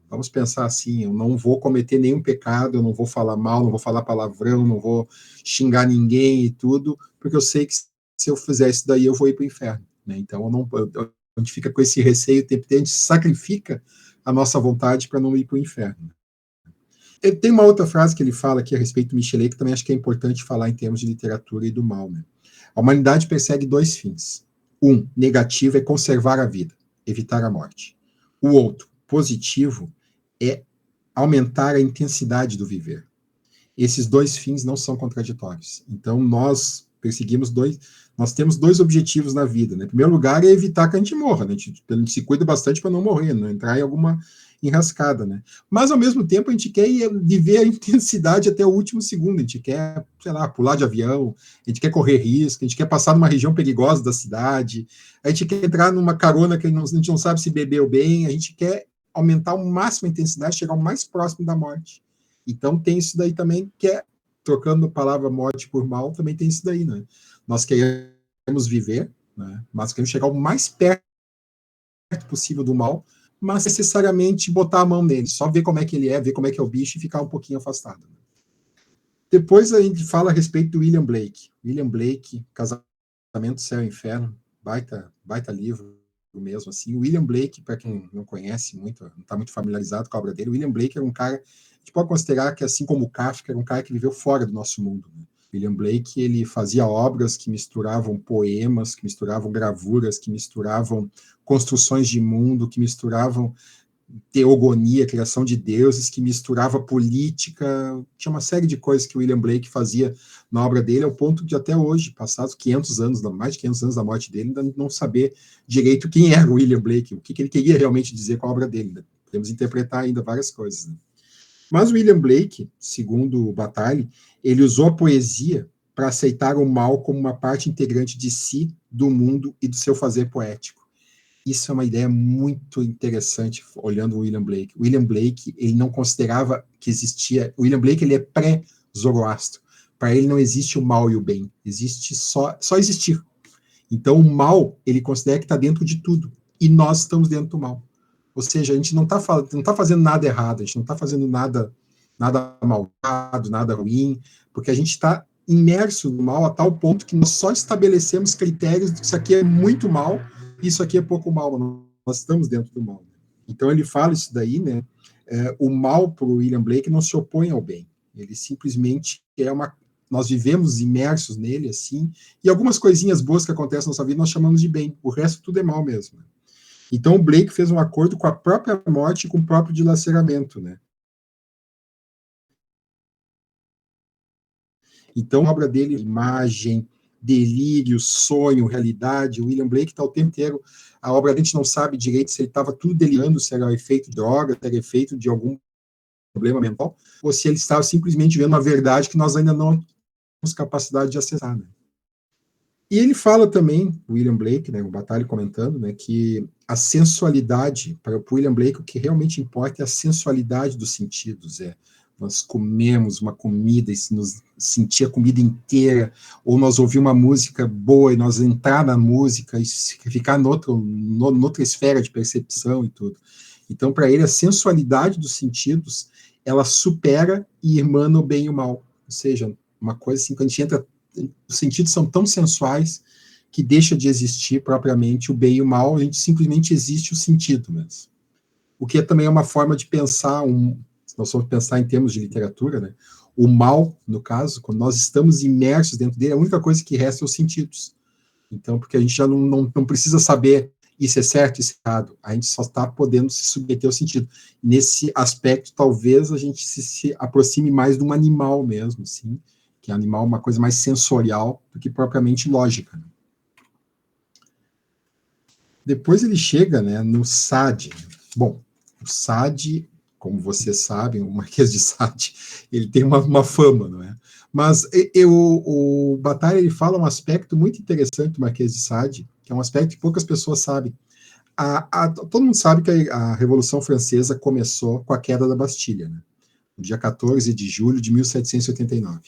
Vamos pensar assim, eu não vou cometer nenhum pecado, eu não vou falar mal, não vou falar palavrão, não vou xingar ninguém e tudo, porque eu sei que se eu fizer isso daí, eu vou ir para o inferno. Né? Então, a gente fica com esse receio o tempo inteiro, a gente sacrifica a nossa vontade para não ir para o inferno. Tem uma outra frase que ele fala aqui a respeito do Michelet, que também acho que é importante falar em termos de literatura e do mal. Né? A humanidade persegue dois fins. Um, negativo, é conservar a vida, evitar a morte. O outro, positivo, é aumentar a intensidade do viver. Esses dois fins não são contraditórios. Então, nós temos dois objetivos na vida. Né? Em primeiro lugar, é evitar que a gente morra. Né? A gente se cuida bastante para não morrer, não entrar em alguma enrascada, né? Mas, ao mesmo tempo, a gente quer viver a intensidade até o último segundo. A gente quer, sei lá, pular de avião, a gente quer correr risco, a gente quer passar numa região perigosa da cidade, a gente quer entrar numa carona que a gente não sabe se bebeu bem, a gente quer aumentar ao máximo a intensidade, chegar o mais próximo da morte. Então, tem isso daí também, que é, trocando a palavra morte por mal, também tem isso daí, né? Nós queremos viver, né? Mas queremos chegar o mais perto possível do mal, mas necessariamente botar a mão nele, só ver como é que ele é, ver como é que é o bicho e ficar um pouquinho afastado. Depois a gente fala a respeito do William Blake. William Blake, Casamento, Céu e Inferno, baita livro mesmo, assim. O William Blake, para quem não conhece muito, não está muito familiarizado com a obra dele, o William Blake era um cara, a gente pode considerar que, assim como o Kafka, era um cara que viveu fora do nosso mundo. Né? William Blake, ele fazia obras que misturavam poemas, que misturavam gravuras, que misturavam construções de mundo, que misturavam teogonia, criação de deuses, que misturava política. Tinha uma série de coisas que o William Blake fazia na obra dele, ao ponto de até hoje, passados 500 anos, mais de 500 anos da morte dele, ainda não saber direito quem era o William Blake, o que ele queria realmente dizer com a obra dele. Né? Podemos interpretar ainda várias coisas. Né? Mas o William Blake, segundo o Bataille, ele usou a poesia para aceitar o mal como uma parte integrante de si, do mundo e do seu fazer poético. Isso é uma ideia muito interessante, olhando o William Blake. O William Blake, ele não considerava que existia... O William Blake, ele é pré-Zoroastro. Para ele não existe o mal e o bem. Existe só existir. Então, o mal, ele considera que está dentro de tudo. E nós estamos dentro do mal. Ou seja, a gente não está fazendo nada errado, a gente não está fazendo nada malvado, nada ruim, porque a gente está imerso no mal a tal ponto que nós só estabelecemos critérios de que isso aqui é muito mal, isso aqui é pouco mal, nós estamos dentro do mal. Então ele fala isso daí, né? O mal para o William Blake não se opõe ao bem, ele simplesmente nós vivemos imersos nele, assim, e algumas coisinhas boas que acontecem na nossa vida nós chamamos de bem, o resto tudo é mal mesmo. Né? Então o Blake fez um acordo com a própria morte e com o próprio dilaceramento, né? Então a obra dele, imagem, delírio, sonho, realidade, o William Blake está o tempo inteiro, a obra dele a gente não sabe direito se ele estava tudo delirando, se era efeito de droga, se era efeito de algum problema mental, ou se ele estava simplesmente vendo uma verdade que nós ainda não temos capacidade de acessar. Né? E ele fala também, William Blake, né, o Bataille comentando, né, que a sensualidade, para o William Blake, o que realmente importa é a sensualidade dos sentidos, nós comemos uma comida e nos sentir a comida inteira, ou nós ouvir uma música boa e nós entrar na música e ficar noutra esfera de percepção e tudo. Então, para ele, a sensualidade dos sentidos, ela supera e irmana o bem e o mal. Ou seja, uma coisa assim, quando a gente entra, os sentidos são tão sensuais que deixa de existir propriamente o bem e o mal, a gente simplesmente existe o sentido mesmo. O que também é uma forma de pensar, se nós formos pensar em termos de literatura, né, o mal, no caso, quando nós estamos imersos dentro dele, a única coisa que resta é os sentidos. Então, porque a gente já não precisa saber isso é certo, isso é errado, a gente só está podendo se submeter ao sentido. Nesse aspecto, talvez a gente se aproxime mais de um animal mesmo, sim, que é animal uma coisa mais sensorial do que propriamente lógica. Depois ele chega, né, no Sade. Bom, o Sade, como vocês sabem, o Marquês de Sade, ele tem uma fama, não é? Mas o Bataille, ele fala um aspecto muito interessante do Marquês de Sade, que é um aspecto que poucas pessoas sabem. Todo mundo sabe que a Revolução Francesa começou com a queda da Bastilha, né? No dia 14 de julho de 1789.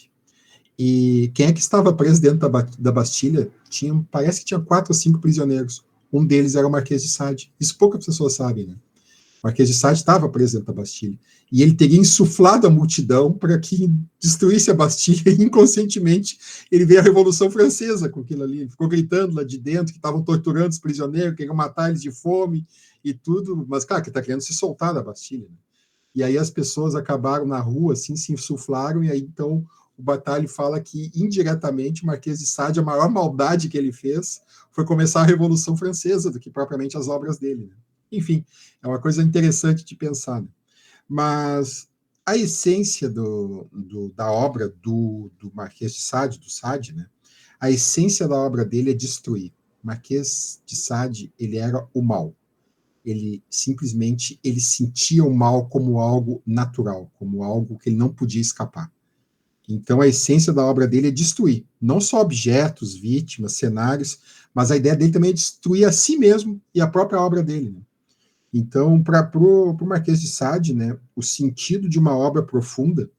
E quem é que estava preso dentro da Bastilha? Parece que tinha 4 ou 5 prisioneiros. Um deles era o Marquês de Sade. Isso poucas pessoas sabem, né? O Marquês de Sade estava preso dentro da Bastilha. E ele teria insuflado a multidão para que destruísse a Bastilha e, inconscientemente, ele veio a Revolução Francesa com aquilo ali. Ele ficou gritando lá de dentro que estavam torturando os prisioneiros, queriam matar eles de fome e tudo. Mas, claro, que está querendo se soltar da Bastilha. Né? E aí as pessoas acabaram na rua, assim, se insuflaram, e aí, então, o Bataille fala que, indiretamente, o Marquês de Sade, a maior maldade que ele fez foi começar a Revolução Francesa do que propriamente as obras dele. Né? Enfim, é uma coisa interessante de pensar. Né? Mas a essência da obra do Marquês de Sade, do Sade, né? A essência da obra dele é destruir. Marquês de Sade, ele era o mal. Ele simplesmente sentia o mal como algo natural, como algo que ele não podia escapar. Então, a essência da obra dele é destruir, não só objetos, vítimas, cenários, mas a ideia dele também é destruir a si mesmo e a própria obra dele. Né? Então, para o Marquês de Sade, né, o sentido de uma obra profunda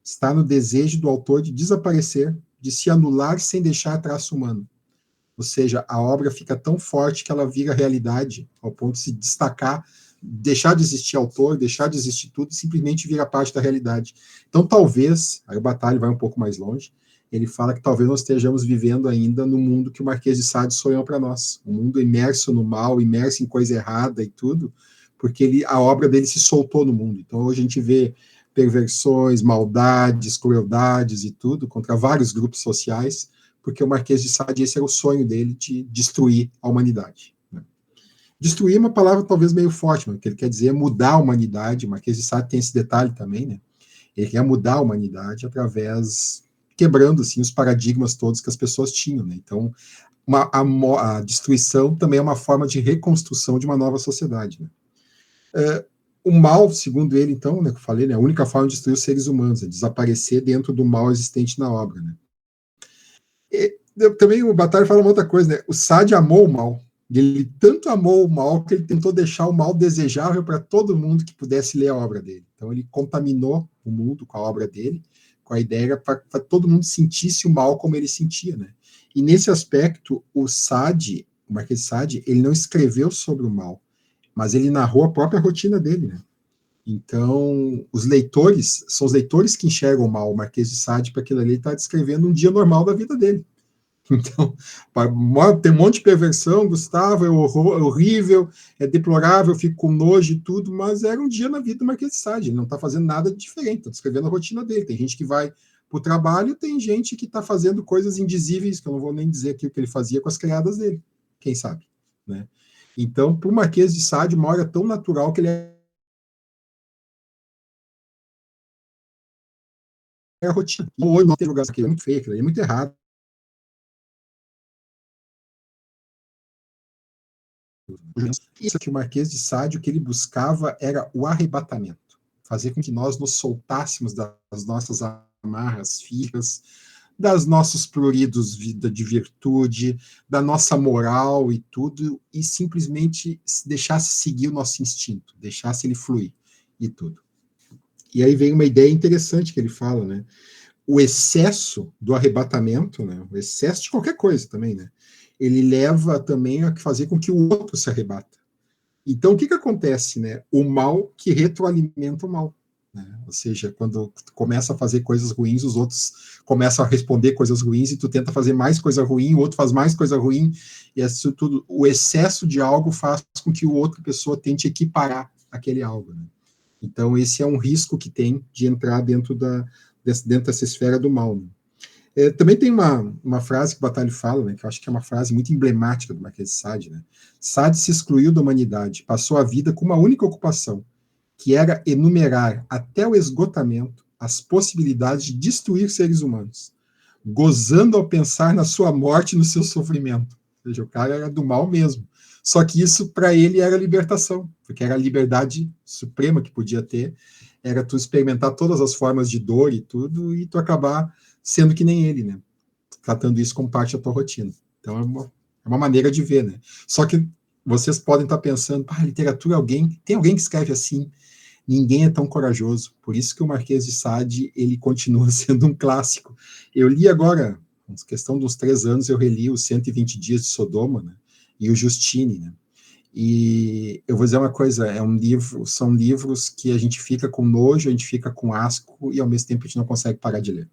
está no desejo do autor de desaparecer, de se anular sem deixar traço humano. Ou seja, a obra fica tão forte que ela vira realidade, ao ponto de se destacar, deixar de existir autor, deixar de existir tudo, e simplesmente vira parte da realidade. Então, talvez, aí o Bataille vai um pouco mais longe, ele fala que talvez nós estejamos vivendo ainda no mundo que o Marquês de Sade sonhou para nós, um mundo imerso no mal, imerso em coisa errada e tudo, porque a obra dele se soltou no mundo. Então, hoje a gente vê perversões, maldades, crueldades e tudo, contra vários grupos sociais, porque o Marquês de Sade, esse era o sonho dele, de destruir a humanidade. Né? Destruir é uma palavra talvez meio forte, mas o que ele quer dizer é mudar a humanidade. O Marquês de Sade tem esse detalhe também, né? Ele quer mudar a humanidade através, quebrando assim, os paradigmas todos que as pessoas tinham. Né? Então, a destruição também é uma forma de reconstrução de uma nova sociedade. Né? O mal, segundo ele, então, né, que eu falei, né, a única forma de destruir os seres humanos é desaparecer dentro do mal existente na obra. Né? E, também o Bataille fala uma outra coisa, né? O Sade amou o mal. Ele tanto amou o mal que ele tentou deixar o mal desejável para todo mundo que pudesse ler a obra dele. Então ele contaminou o mundo com a obra dele, com a ideia para todo mundo sentisse o mal como ele sentia, né? E nesse aspecto, o Sade, o Marquês de Sade, ele não escreveu sobre o mal, mas ele narrou a própria rotina dele, né? Então, os leitores, são os leitores que enxergam o mal. O Marquês de Sade, para aquilo ali, está descrevendo um dia normal da vida dele. Então, tem um monte de perversão, Gustavo, é horrível, é deplorável, eu fico com nojo e tudo, mas era um dia na vida do Marquês de Sade, ele não está fazendo nada de diferente, está descrevendo a rotina dele. Tem gente que vai para o trabalho, tem gente que está fazendo coisas indizíveis, que eu não vou nem dizer aqui o que ele fazia com as criadas dele, quem sabe, né? Então, para o Marquês de Sade, uma hora tão natural que ele é a rotina. Hoje não tem lugar aqui, é muito feio, é muito errado. Isso que o Marquês de Sade, o que ele buscava era o arrebatamento, fazer com que nós nos soltássemos das nossas amarras firmes, das nossos pruridos de virtude, da nossa moral e tudo, e simplesmente deixasse seguir o nosso instinto, deixasse ele fluir e tudo. E aí vem uma ideia interessante que ele fala, né? O excesso do arrebatamento, né? O excesso de qualquer coisa também, né? Ele leva também a fazer com que o outro se arrebata. Então, o que acontece, né? O mal que retroalimenta o mal. Né? Ou seja, quando tu começa a fazer coisas ruins, os outros começam a responder coisas ruins e tu tenta fazer mais coisa ruim, o outro faz mais coisa ruim, e isso tudo, o excesso de algo faz com que o outra pessoa tente equiparar aquele algo. Né? Então, esse é um risco que tem de entrar dentro dessa esfera do mal. Né? Também tem uma frase que o Bataille fala, né, que eu acho que é uma frase muito emblemática do Marquês de Sade. Né? Sade se excluiu da humanidade, passou a vida com uma única ocupação, que era enumerar até o esgotamento as possibilidades de destruir seres humanos, gozando ao pensar na sua morte e no seu sofrimento. Ou seja, o cara era do mal mesmo. Só que isso, para ele, era libertação, porque era a liberdade suprema que podia ter, era tu experimentar todas as formas de dor e tudo, e tu acabar sendo que nem ele, né? Tratando isso como parte da tua rotina. Então, é uma maneira de ver, né? Só que vocês podem estar pensando, literatura, tem alguém que escreve assim? Ninguém é tão corajoso. Por isso que o Marquês de Sade, ele continua sendo um clássico. Eu li agora, questão de uns 3 anos, eu reli os 120 Dias de Sodoma, né? E o Justine, né? E eu vou dizer uma coisa, são livros que a gente fica com nojo, a gente fica com asco, e ao mesmo tempo a gente não consegue parar de ler.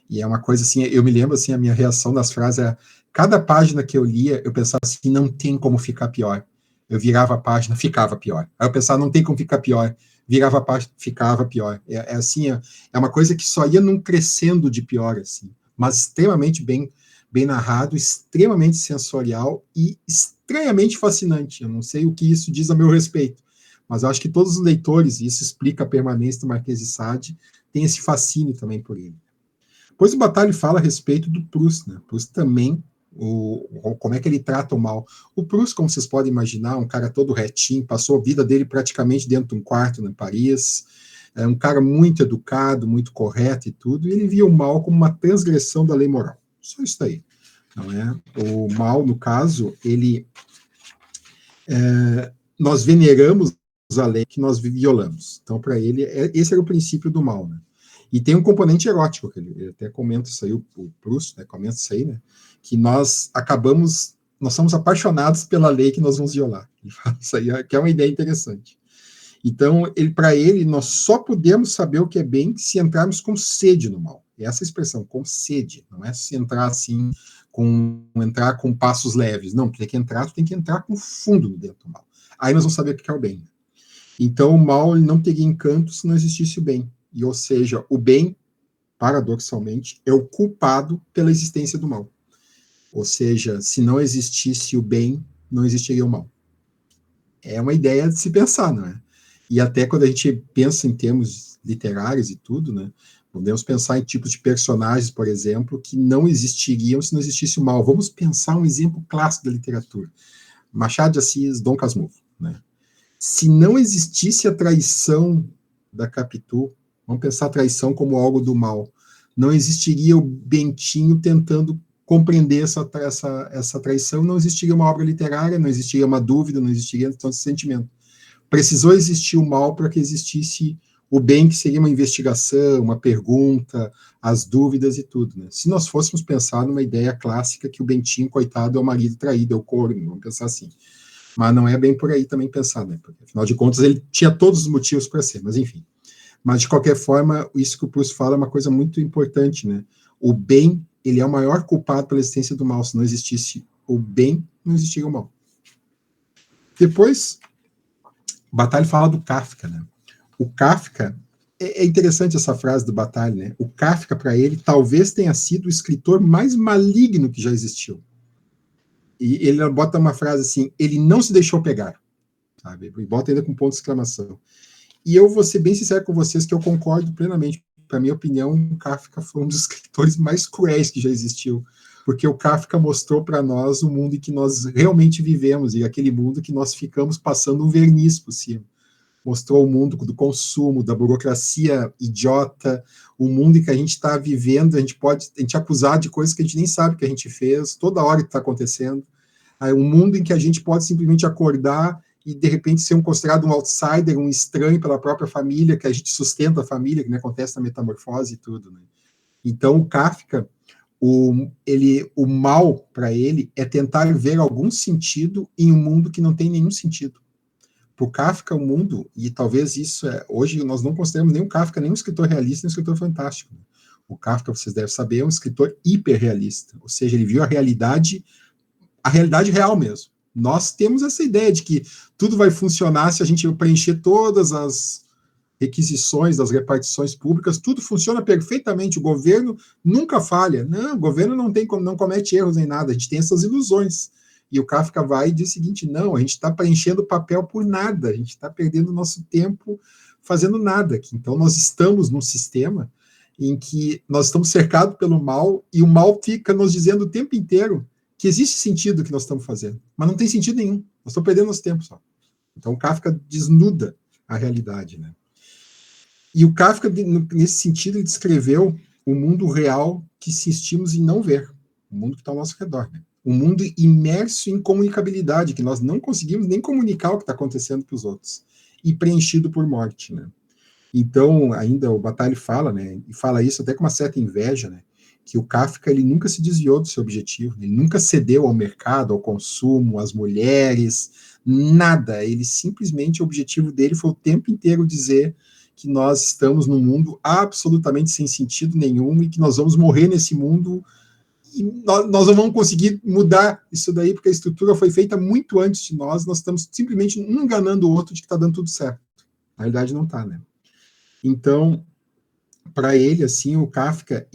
E é uma coisa assim, eu me lembro assim, a minha reação nas frases é, cada página que eu lia, eu pensava assim, não tem como ficar pior. Eu virava a página, ficava pior. Aí eu pensava, não tem como ficar pior. Virava a página, ficava pior. Assim, é uma coisa que só ia num crescendo de pior, assim. Mas extremamente bem narrado, extremamente sensorial e estranhamente fascinante. Eu não sei o que isso diz a meu respeito, mas eu acho que todos os leitores, e isso explica a permanência do Marquês de Sade, tem esse fascínio também por ele. Depois o Bataille fala a respeito do Proust, né? Proust também, como é que ele trata o mal. O Proust, como vocês podem imaginar, um cara todo retinho, passou a vida dele praticamente dentro de um quarto em Paris, é um cara muito educado, muito correto e tudo, e ele via o mal como uma transgressão da lei moral. Só isso aí. Não é? O mal, no caso, nós veneramos a lei que nós violamos. Então, para ele, esse era o princípio do mal, né? E tem um componente erótico, que ele até comenta isso aí, o Proust, né, comenta isso aí, né, que nós somos apaixonados pela lei que nós vamos violar. Ele fala isso aí, que é uma ideia interessante. Então, para ele, nós só podemos saber o que é bem se entrarmos com sede no mal. E essa expressão, com sede, não é se entrar assim, entrar com passos leves. Não, tu tem que entrar com fundo dentro do mal. Aí nós vamos saber o que é o bem. Então, o mal ele não teria encanto se não existisse o bem. e, ou seja, o bem, paradoxalmente, é o culpado pela existência do mal. Ou seja, se não existisse o bem, não existiria o mal. É uma ideia de se pensar, não é? E até quando a gente pensa em termos literários e tudo, né? Podemos pensar em tipos de personagens, por exemplo, que não existiriam se não existisse o mal. Vamos pensar um exemplo clássico da literatura. Machado de Assis, Dom Casmurro, né? Se não existisse a traição da Capitu, vamos pensar a traição como algo do mal, não existiria o Bentinho tentando compreender essa traição, não existiria uma obra literária, não existiria uma dúvida, não existiria tanto sentimento. Precisou existir o mal para que existisse o bem, que seria uma investigação, uma pergunta, as dúvidas e tudo. Né? Se nós fôssemos pensar numa ideia clássica que o Bentinho, coitado, é o marido traído, é o corno, vamos pensar assim. Mas não é bem por aí também pensar, né? Porque, afinal de contas, ele tinha todos os motivos para ser, mas enfim. Mas, de qualquer forma, isso que o Proust fala é uma coisa muito importante, né? O bem, ele é o maior culpado pela existência do mal. Se não existisse o bem, não existiria o mal. Depois, Bataille fala do Kafka, né? O Kafka, é interessante essa frase do Bataille, né? O Kafka, para ele, talvez tenha sido o escritor mais maligno que já existiu. E ele bota uma frase assim, ele não se deixou pegar, sabe? E bota ainda com ponto de exclamação. E eu vou ser bem sincero com vocês que eu concordo plenamente. Para minha opinião, o Kafka foi um dos escritores mais cruéis que já existiu, porque o Kafka mostrou para nós o mundo em que nós realmente vivemos, e aquele mundo que nós ficamos passando um verniz por cima. Mostrou o mundo do consumo, da burocracia idiota, o mundo em que a gente está vivendo, a gente é acusado de coisas que a gente nem sabe que a gente fez, toda hora que está acontecendo. Um mundo em que a gente pode simplesmente acordar e, de repente, ser considerado um outsider, um estranho pela própria família, que a gente sustenta a família, que, né, acontece na metamorfose e tudo. Né? Então, o Kafka, o mal para ele é tentar ver algum sentido em um mundo que não tem nenhum sentido. Para o Kafka, o mundo, e talvez isso hoje nós não consideramos nem o Kafka nem um escritor realista, nem um escritor fantástico. O Kafka, vocês devem saber, é um escritor hiperrealista, ou seja, ele viu a realidade real mesmo. Nós temos essa ideia de que tudo vai funcionar se a gente preencher todas as requisições das repartições públicas, tudo funciona perfeitamente, o governo nunca falha. Não, o governo não comete erros nem nada, a gente tem essas ilusões. E o Kafka vai e diz o seguinte, não, a gente está preenchendo o papel por nada, a gente está perdendo nosso tempo fazendo nada. Então, nós estamos num sistema em que nós estamos cercados pelo mal, e o mal fica nos dizendo o tempo inteiro que existe sentido o que nós estamos fazendo, mas não tem sentido nenhum, nós estamos perdendo nosso tempo só. Então, o Kafka desnuda a realidade, né? E o Kafka, nesse sentido, ele descreveu o mundo real que insistimos em não ver, o mundo que está ao nosso redor, né? Um mundo imerso em comunicabilidade, que nós não conseguimos nem comunicar o que está acontecendo para os outros, e preenchido por morte, né? Então, ainda o Bataille fala, né, e fala isso até com uma certa inveja, né, que o Kafka, ele nunca se desviou do seu objetivo, ele nunca cedeu ao mercado, ao consumo, às mulheres, nada, ele simplesmente, o objetivo dele foi o tempo inteiro dizer que nós estamos num mundo absolutamente sem sentido nenhum e que nós vamos morrer nesse mundo e nós não vamos conseguir mudar isso daí, porque a estrutura foi feita muito antes de nós estamos simplesmente um enganando o outro de que está dando tudo certo. Na realidade não está, né? Então, para ele, assim, o Kafka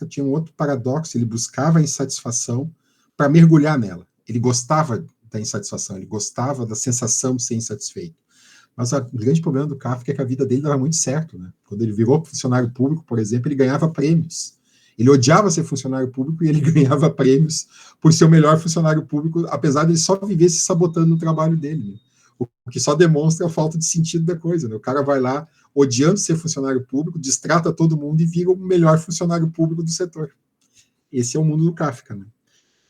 tinha um outro paradoxo, ele buscava a insatisfação para mergulhar nela. Ele gostava da insatisfação, ele gostava da sensação de ser insatisfeito. Mas o grande problema do Kafka é que a vida dele dava muito certo, né? Quando ele virou funcionário público, por exemplo, ele ganhava prêmios. Ele odiava ser funcionário público e ele ganhava prêmios por ser o melhor funcionário público, apesar de ele só viver se sabotando no trabalho dele, né? O que só demonstra a falta de sentido da coisa, né? O cara vai lá odiando ser funcionário público, distrata todo mundo e vira o melhor funcionário público do setor. Esse é o mundo do Kafka, né?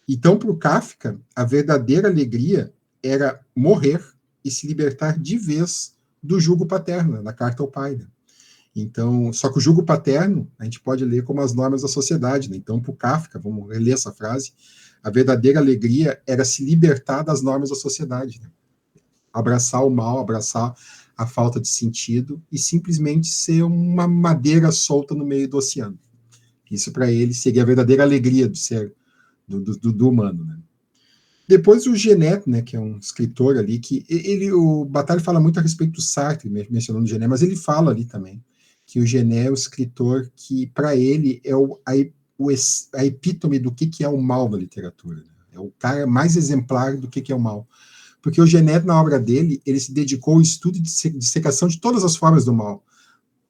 Então, para o Kafka, a verdadeira alegria era morrer e se libertar de vez do jugo paterno, na carta ao pai, né? Então, só que o jugo paterno, a gente pode ler como as normas da sociedade, né? Então, para o Kafka, vamos reler essa frase, a verdadeira alegria era se libertar das normas da sociedade, né? Abraçar o mal, abraçar a falta de sentido e simplesmente ser uma madeira solta no meio do oceano. Isso, para ele, seria a verdadeira alegria do ser, do humano, né? Depois o Genet, né, que é um escritor ali, que o Bataille fala muito a respeito do Sartre, mencionando o Genet, mas ele fala ali também que o Gené é o escritor que, para ele, é a epítome do que é o mal na literatura. Né? É o cara mais exemplar do que é o mal. Porque o Gené, na obra dele, ele se dedicou ao estudo e dissecação de todas as formas do mal.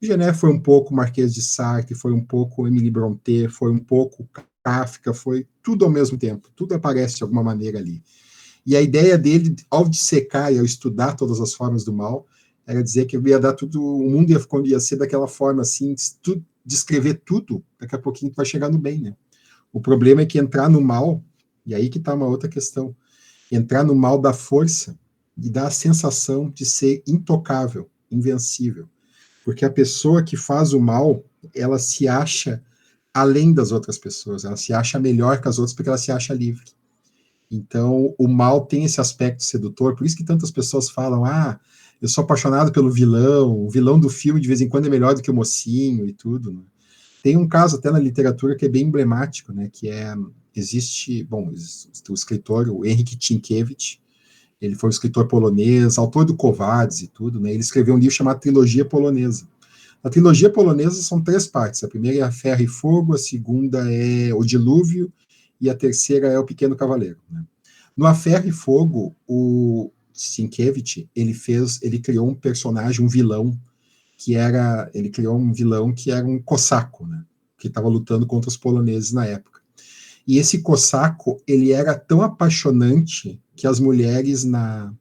O Gené foi um pouco Marquês de Sade, foi um pouco Émile Brontë, foi um pouco Kafka, foi tudo ao mesmo tempo. Tudo aparece de alguma maneira ali. E a ideia dele, ao dissecar e ao estudar todas as formas do mal, era dizer que ia dar tudo, o mundo ia ser daquela forma assim, descrever tudo, daqui a pouquinho tu vai chegar no bem, né? O problema é que entrar no mal, e aí que está uma outra questão, entrar no mal dá força e dá a sensação de ser intocável, invencível. Porque a pessoa que faz o mal, ela se acha além das outras pessoas, ela se acha melhor que as outras porque ela se acha livre. Então, o mal tem esse aspecto sedutor, por isso que tantas pessoas falam, eu sou apaixonado pelo vilão, o vilão do filme de vez em quando é melhor do que o mocinho e tudo. Né? Tem um caso até na literatura que é bem emblemático, né, que existe o escritor, o Henryk Sienkiewicz, ele foi um escritor polonês, autor do Covardes e tudo, né, ele escreveu um livro chamado Trilogia Polonesa. A trilogia polonesa são 3 partes, a primeira é a Ferro e Fogo, a segunda é o Dilúvio, e a terceira é o Pequeno Cavaleiro. Né? No A Ferro e Fogo, o Sienkiewicz, ele criou um personagem, um vilão, ele criou um vilão que era um cossaco, né? Que estava lutando contra os poloneses na época. E esse cossaco, ele era tão apaixonante que as mulheres na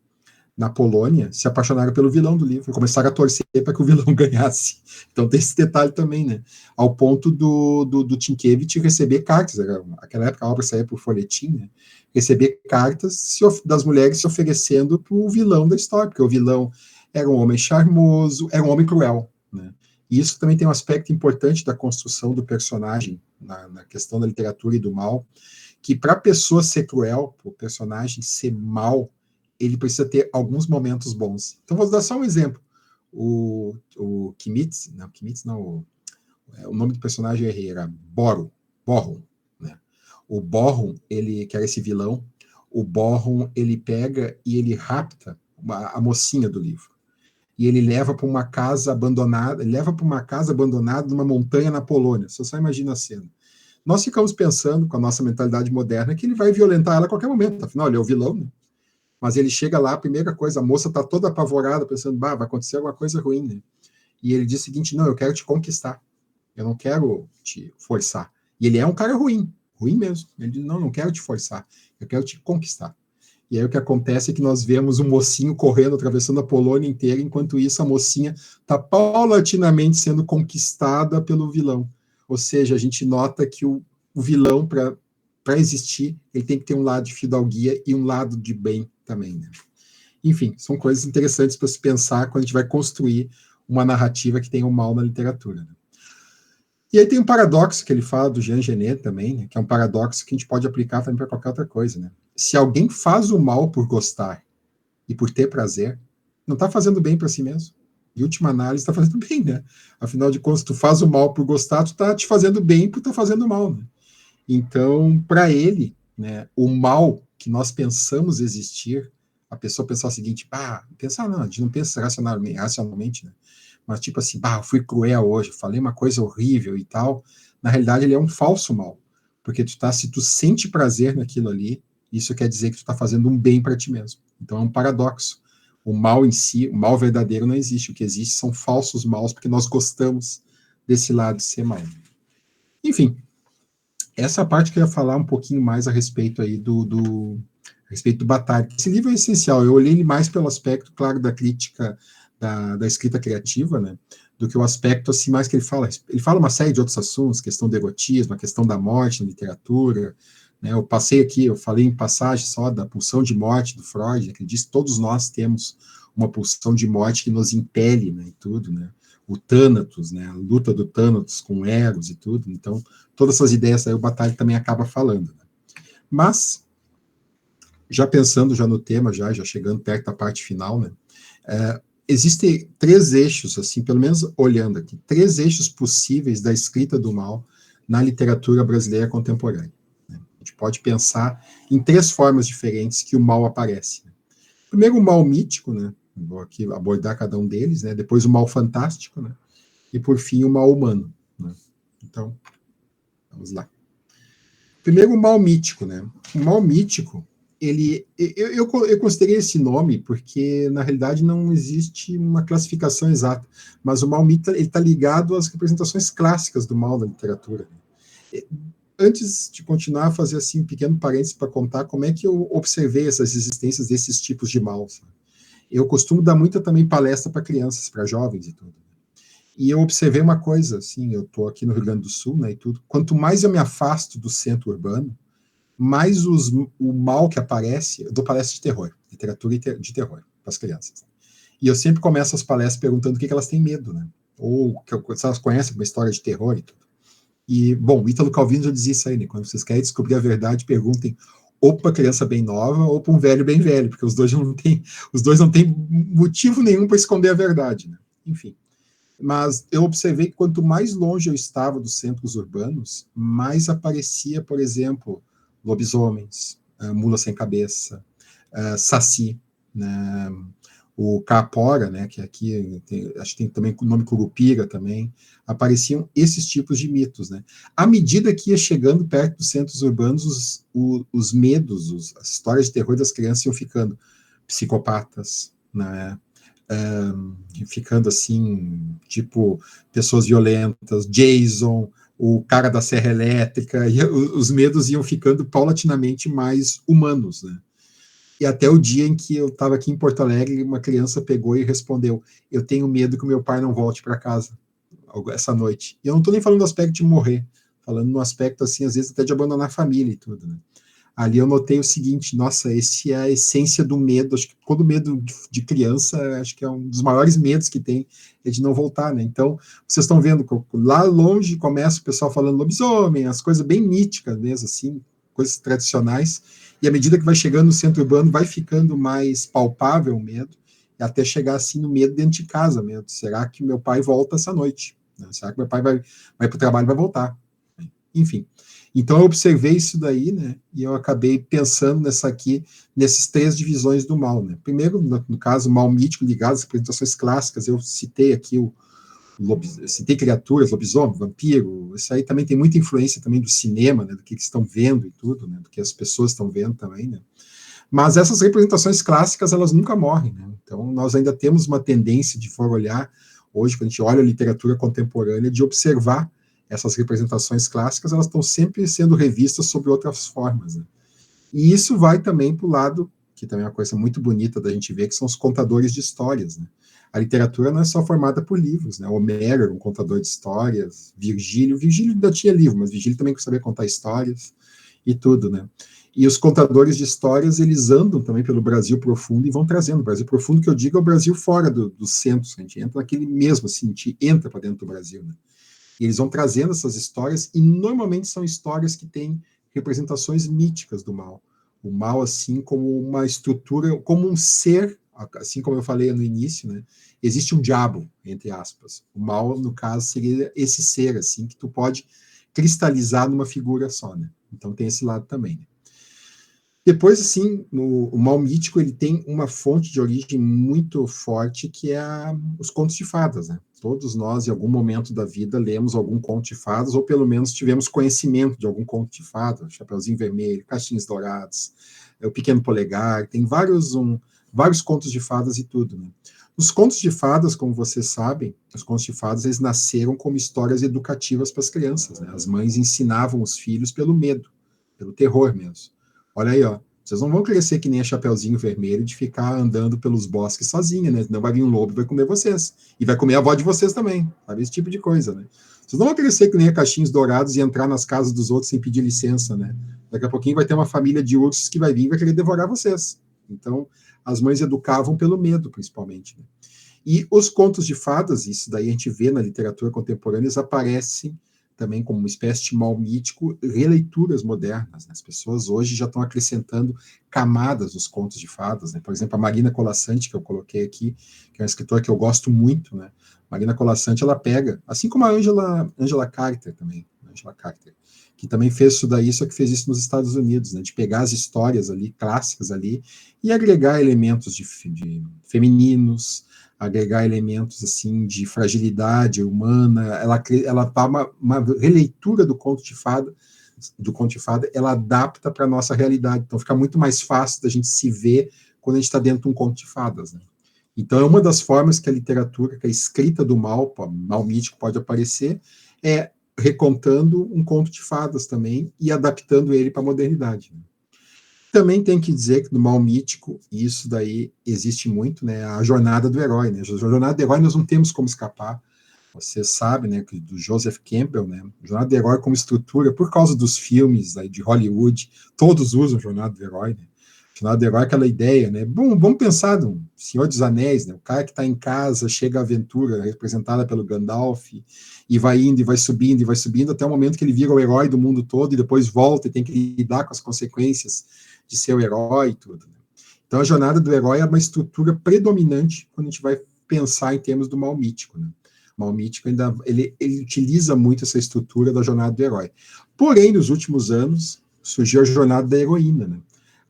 Polônia se apaixonaram pelo vilão do livro, começaram a torcer para que o vilão ganhasse. Então tem esse detalhe também, né? Ao ponto do Sienkiewicz receber cartas, naquela época a obra saía por folhetim, né? Receber cartas das mulheres se oferecendo para o vilão da história, porque o vilão era um homem charmoso, era um homem cruel, né? E isso também tem um aspecto importante da construção do personagem, na questão da literatura e do mal, que para a pessoa ser cruel, para o personagem ser mal, ele precisa ter alguns momentos bons. Então, vou dar só um exemplo. O Kimitz, não, o nome do personagem era Borro, né? O Borro, que era esse vilão, o Borro, ele pega e ele rapta a mocinha do livro. E ele leva para uma casa abandonada, numa montanha na Polônia. Você só imagina a cena. Nós ficamos pensando, com a nossa mentalidade moderna, que ele vai violentar ela a qualquer momento. Afinal, ele é o vilão, né? Mas ele chega lá, a primeira coisa, a moça está toda apavorada, pensando, vai acontecer alguma coisa ruim, né? E ele diz o seguinte, não, eu quero te conquistar, eu não quero te forçar. E ele é um cara ruim mesmo. Ele diz, não quero te forçar, eu quero te conquistar. E aí o que acontece é que nós vemos um mocinho correndo, atravessando a Polônia inteira, enquanto isso a mocinha está paulatinamente sendo conquistada pelo vilão. Ou seja, a gente nota que o vilão, para existir, ele tem que ter um lado de fidalguia e um lado de bem também. Né? Enfim, são coisas interessantes para se pensar quando a gente vai construir uma narrativa que tem o mal na literatura. Né? E aí tem um paradoxo que ele fala do Jean Genet também, né, que é um paradoxo que a gente pode aplicar também para qualquer outra coisa. Né? Se alguém faz o mal por gostar e por ter prazer, não está fazendo bem para si mesmo. Em última análise, está fazendo bem, né? Afinal de contas, tu faz o mal por gostar, tu está te fazendo bem por estar fazendo mal, né? Então, para ele, né, o mal que nós pensamos existir, a pessoa pensar o seguinte, pensar não, a gente não pensa racionalmente, né? Mas tipo assim, fui cruel hoje, falei uma coisa horrível e tal, na realidade ele é um falso mal, porque se tu sente prazer naquilo ali, isso quer dizer que tu está fazendo um bem para ti mesmo. Então é um paradoxo. O mal em si, o mal verdadeiro não existe, o que existe são falsos maus, porque nós gostamos desse lado de ser mal. Enfim, essa parte que eu ia falar um pouquinho mais a respeito aí a respeito do Bataille. Esse livro é essencial, eu olhei ele mais pelo aspecto, claro, da crítica da escrita criativa, né, do que o aspecto assim mais que ele fala uma série de outros assuntos, questão do erotismo, a questão da morte na literatura, né, eu falei em passagem só da pulsão de morte do Freud, né, que ele diz que todos nós temos uma pulsão de morte que nos impele, né, e tudo, né, o Thanatos, né, a luta do Thanatos com Eros e tudo, então todas essas ideias aí o Bataille também acaba falando. Né. Mas, já pensando já no tema, já chegando perto da parte final, né, existem 3 eixos, assim, pelo menos olhando aqui, 3 eixos possíveis da escrita do mal na literatura brasileira contemporânea. Né. A gente pode pensar em 3 formas diferentes que o mal aparece. Primeiro, o mal mítico, né, vou aqui abordar cada um deles, né, depois o mal fantástico, né, e, por fim, o mal humano, né? Então, vamos lá. Primeiro, o mal mítico, né? O mal mítico, eu considerei esse nome porque, na realidade, não existe uma classificação exata, mas o mal mítico está ligado às representações clássicas do mal na literatura. Antes de continuar, fazer assim um pequeno parênteses para contar como é que eu observei essas existências desses tipos de mal. Sabe? Eu costumo dar muita também palestra para crianças, para jovens e tudo. E eu observei uma coisa, assim, eu estou aqui no Rio Grande do Sul, né, e tudo. Quanto mais eu me afasto do centro urbano, mais o mal que aparece. Eu dou palestra de terror, literatura de terror para as crianças. E eu sempre começo as palestras perguntando o que elas têm medo, né? Ou se elas conhecem uma história de terror e tudo. E, bom, o Ítalo Calvino já dizia isso aí, né? Quando vocês querem descobrir a verdade, perguntem ou para criança bem nova ou para um velho bem velho, porque os dois não têm motivo nenhum para esconder a verdade, né? Enfim. Mas eu observei que quanto mais longe eu estava dos centros urbanos, mais aparecia, por exemplo, lobisomens, mula sem cabeça, saci, né, o capora, né, que aqui acho que tem também o nome curupira também, apareciam esses tipos de mitos, né. À medida que ia chegando perto dos centros urbanos, os medos, as histórias de terror das crianças iam ficando psicopatas, né, ficando assim, tipo, pessoas violentas, Jason, o cara da serra elétrica, e os medos iam ficando paulatinamente mais humanos, né? E até o dia em que eu estava aqui em Porto Alegre, uma criança pegou e respondeu: eu tenho medo que o meu pai não volte para casa essa noite. E eu não estou nem falando do aspecto de morrer, falando no aspecto, assim, às vezes até de abandonar a família e tudo, né? Ali eu notei o seguinte: nossa, esse é a essência do medo. Acho que todo medo de criança, acho que é um dos maiores medos que tem, é de não voltar, né? Então, vocês estão vendo, lá longe começa o pessoal falando lobisomem, as coisas bem míticas mesmo, assim, coisas tradicionais, e à medida que vai chegando no centro urbano, vai ficando mais palpável o medo, e até chegar assim no medo dentro de casa mesmo. Será que meu pai volta essa noite? Será que meu pai vai para o trabalho e vai voltar? Enfim. Então eu observei isso daí, né? E eu acabei pensando nessas três divisões do mal, né? Primeiro, no caso, o mal mítico ligado às representações clássicas. Eu citei aqui citei criaturas, lobisomem, vampiro. Isso aí também tem muita influência também do cinema, né? Do que estão vendo e tudo, né? Do que as pessoas estão vendo também, né? Mas essas representações clássicas, elas nunca morrem, né? Então nós ainda temos uma tendência de for olhar hoje, quando a gente olha a literatura contemporânea, de observar essas representações clássicas, elas estão sempre sendo revistas sob outras formas, né? E isso vai também para o lado, que também é uma coisa muito bonita da gente ver, que são os contadores de histórias, né? A literatura não é só formada por livros, né? Homero era um contador de histórias, Virgílio ainda tinha livro, mas Virgílio também sabia contar histórias e tudo, né? E os contadores de histórias, eles andam também pelo Brasil profundo e vão trazendo. O Brasil profundo, que eu digo, é o Brasil fora dos centros. A gente entra naquele mesmo, assim, a gente entra para dentro do Brasil, né? E eles vão trazendo essas histórias, e normalmente são histórias que têm representações míticas do mal. O mal, assim, como uma estrutura, como um ser, assim como eu falei no início, né? Existe um diabo, entre aspas. O mal, no caso, seria esse ser, assim, que tu pode cristalizar numa figura só, né? Então tem esse lado também, né? Depois, assim, o mal mítico, ele tem uma fonte de origem muito forte, que é os contos de fadas, né? Todos nós, em algum momento da vida, lemos algum conto de fadas, ou pelo menos tivemos conhecimento de algum conto de fadas, Chapeuzinho Vermelho, Caixinhos Dourados, o Pequeno Polegar, tem vários contos de fadas e tudo, né? Os contos de fadas, como vocês sabem, os contos de fadas, eles nasceram como histórias educativas para as crianças, né? As mães ensinavam os filhos pelo medo, pelo terror mesmo. Olha aí, ó. Vocês não vão crescer que nem a Chapeuzinho Vermelho de ficar andando pelos bosques sozinha, né? Senão vai vir um lobo e vai comer vocês. E vai comer a avó de vocês também. Sabe? Esse tipo de coisa, né? Vocês não vão crescer que nem a Caixinhos Dourados e entrar nas casas dos outros sem pedir licença, né? Daqui a pouquinho vai ter uma família de ursos que vai vir e vai querer devorar vocês. Então, as mães educavam pelo medo, principalmente. Né? E os contos de fadas, isso daí a gente vê na literatura contemporânea, eles aparecem também como uma espécie de mal mítico, releituras modernas. Né? As pessoas hoje já estão acrescentando camadas nos contos de fadas. Né? Por exemplo, a Marina Colasanti, que eu coloquei aqui, que é uma escritora que eu gosto muito, né? Marina Colasanti, ela pega, assim como a Angela Carter também, Angela Carter, que também fez isso daí, só que fez isso nos Estados Unidos, né? De pegar as histórias ali, clássicas ali, e agregar elementos de femininos, agregar elementos assim de fragilidade humana. Ela dá uma releitura do conto de fada, ela adapta para a nossa realidade. Então fica muito mais fácil da gente se ver quando a gente está dentro de um conto de fadas, né? Então é uma das formas que a literatura, que a escrita do mal mítico pode aparecer, é recontando um conto de fadas também e adaptando ele para a modernidade. Também tem que dizer que no mal mítico, isso daí existe muito, né? A jornada do herói, né? A jornada do herói nós não temos como escapar. Você sabe, né, que do Joseph Campbell, né? Jornada do herói como estrutura, por causa dos filmes aí, de Hollywood, todos usam jornada do herói, né? Jornada do herói é aquela ideia, né? Bom, vamos pensar no Senhor dos Anéis, né? O cara que está em casa, chega à aventura, representada pelo Gandalf, e vai indo, e vai subindo, até o momento que ele vira o herói do mundo todo, e depois volta e tem que lidar com as consequências de ser o herói e tudo. Né? Então, a jornada do herói é uma estrutura predominante quando a gente vai pensar em termos do mal mítico. Né? O mal mítico ainda ele utiliza muito essa estrutura da jornada do herói. Porém, nos últimos anos, surgiu a jornada da heroína. Né?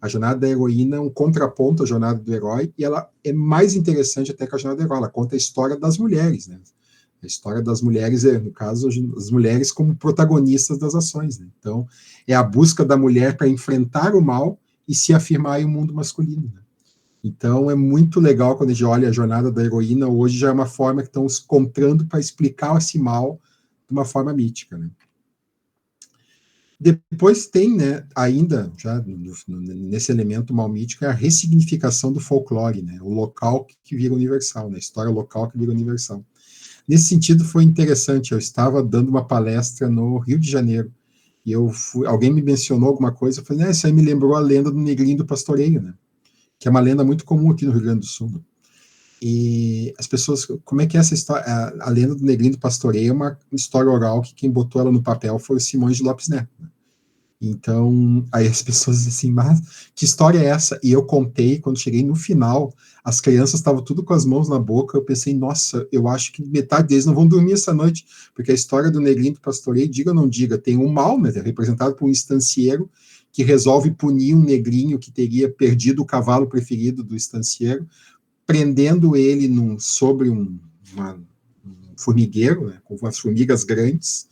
A jornada da heroína é um contraponto à jornada do herói, e ela é mais interessante até que a jornada do herói. Ela conta a história das mulheres, né? A história das mulheres, no caso, as mulheres como protagonistas das ações. Né? Então, é a busca da mulher para enfrentar o mal e se afirmar em um mundo masculino. Né? Então, é muito legal quando a gente olha a jornada da heroína, hoje já é uma forma que estão se encontrando para explicar esse mal de uma forma mítica. Né? Depois tem, né, ainda, já nesse elemento mal mítico, é a ressignificação do folclore, né? O local que vira universal, né? A história local que vira universal. Nesse sentido, foi interessante. Eu estava dando uma palestra no Rio de Janeiro e alguém me mencionou alguma coisa. Eu falei, né, isso aí me lembrou a lenda do Negrinho do Pastoreio, né? Que é uma lenda muito comum aqui no Rio Grande do Sul. Né? E as pessoas, como é que é essa história? A lenda do Negrinho do Pastoreio é uma história oral que quem botou ela no papel foi o Simões de Lopes Neto. Né? Então, aí as pessoas dizem assim, mas que história é essa? E eu contei, quando cheguei no final, as crianças estavam tudo com as mãos na boca, eu pensei, nossa, eu acho que metade deles não vão dormir essa noite, porque a história do Negrinho do Pastoreio, diga ou não diga, tem um mal, né, representado por um estancieiro, que resolve punir um negrinho que teria perdido o cavalo preferido do estancieiro, prendendo ele sobre um formigueiro, né, com umas formigas grandes,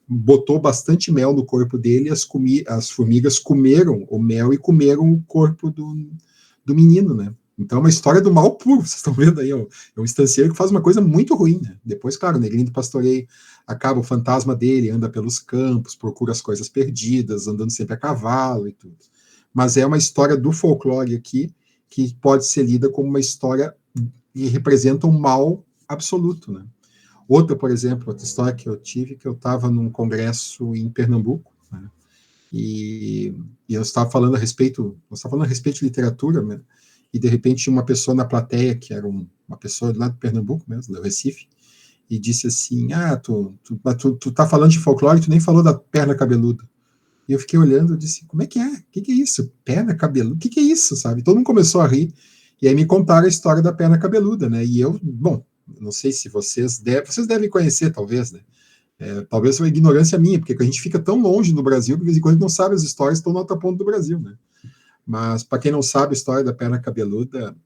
botou bastante mel no corpo dele, as formigas comeram o mel e comeram o corpo do menino, né? Então é uma história do mal puro, vocês estão vendo aí, é um estancieiro que faz uma coisa muito ruim, né? Depois, claro, o Negrinho do Pastoreio acaba o fantasma dele, anda pelos campos, procura as coisas perdidas, andando sempre a cavalo e tudo. Mas é uma história do folclore aqui, que pode ser lida como uma história que representa um mal absoluto, né? Outra, por exemplo, outra história que eu tive, que eu estava num congresso em Pernambuco, né, e eu estava falando a respeito de literatura, né, e de repente tinha uma pessoa na plateia, que era uma pessoa lá de Pernambuco mesmo, do Recife, e disse assim, tu tá falando de folclore, tu nem falou da perna cabeluda. E eu fiquei olhando, eu disse, como é que é? O que é isso? Perna cabeluda? O que é isso, sabe? Todo mundo começou a rir, e aí me contaram a história da perna cabeluda, né, e eu, bom, não sei se vocês devem conhecer, talvez, né? Talvez foi ignorância minha, porque a gente fica tão longe no Brasil que de vez em quando a gente não sabe as histórias que estão na outra ponta do Brasil, né? Mas, para quem não sabe, a história da perna cabeluda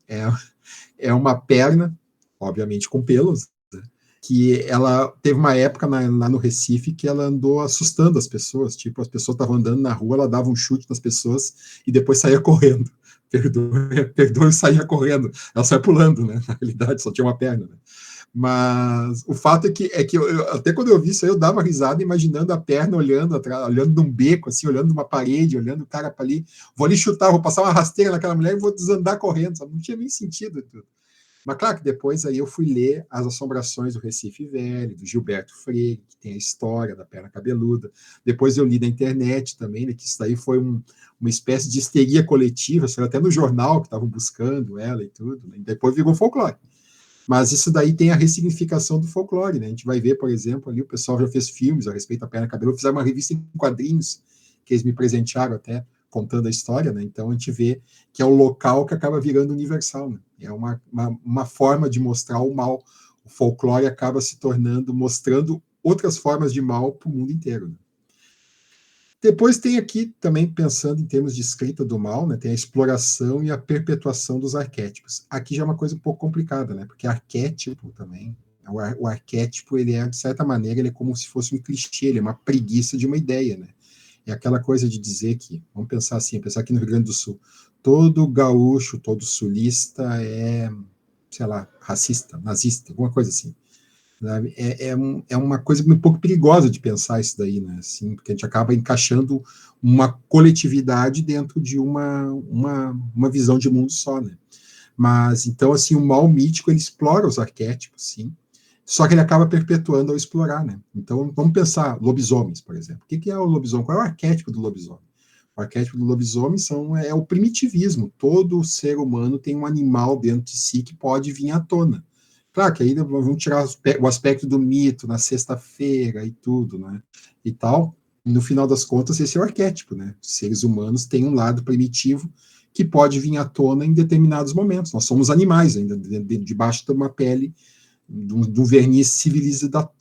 é uma perna, obviamente com pelos, né? Que ela teve uma época lá no Recife que ela andou assustando as pessoas, tipo, as pessoas estavam andando na rua, ela dava um chute nas pessoas e depois saía correndo. Perdoa e saía correndo. Ela saía pulando, né? Na realidade, só tinha uma perna, né? Mas o fato é que até quando eu vi isso aí, eu dava risada imaginando a perna olhando atrás, olhando num beco, assim, olhando numa parede, olhando o cara para ali. Vou ali chutar, vou passar uma rasteira naquela mulher e vou desandar correndo, sabe? Não tinha nem sentido tudo. Mas claro que depois aí eu fui ler As Assombrações do Recife Velho, do Gilberto Freire, que tem a história da perna cabeluda. Depois eu li na internet também, né, que isso daí foi uma espécie de histeria coletiva, saiu até no jornal que estavam buscando ela e tudo, né? E depois virou folclore. Mas isso daí tem a ressignificação do folclore, né? A gente vai ver, por exemplo, ali o pessoal já fez filmes a respeito da perna cabeluda, fizeram uma revista em quadrinhos, que eles me presentearam até, contando a história, né? Então a gente vê que é o local que acaba virando universal, né? É uma forma de mostrar o mal. O folclore acaba se tornando, mostrando outras formas de mal para o mundo inteiro. Né? Depois tem aqui, também pensando em termos de escrita do mal, né, tem a exploração e a perpetuação dos arquétipos. Aqui já é uma coisa um pouco complicada, né, porque arquétipo também, o arquétipo, ele é, de certa maneira, ele é como se fosse um clichê, ele é uma preguiça de uma ideia, né? É aquela coisa de dizer que, vamos pensar assim, pensar aqui no Rio Grande do Sul, todo gaúcho, todo sulista é, sei lá, racista, nazista, alguma coisa assim. É uma coisa um pouco perigosa de pensar isso daí, né? Assim, porque a gente acaba encaixando uma coletividade dentro de uma visão de mundo só, né? Mas, então, assim, o mal mítico, ele explora os arquétipos, sim, só que ele acaba perpetuando ao explorar, né? Então, vamos pensar lobisomens, por exemplo. O que é o lobisomem? Qual é o arquétipo do lobisomem? O arquétipo do lobisomem é o primitivismo. Todo ser humano tem um animal dentro de si que pode vir à tona. Claro que aí vamos tirar o aspecto do mito na sexta-feira e tudo, né? E tal. No final das contas, esse é o arquétipo, né? Os seres humanos têm um lado primitivo que pode vir à tona em determinados momentos. Nós somos animais ainda, debaixo de uma pele, do verniz civilização.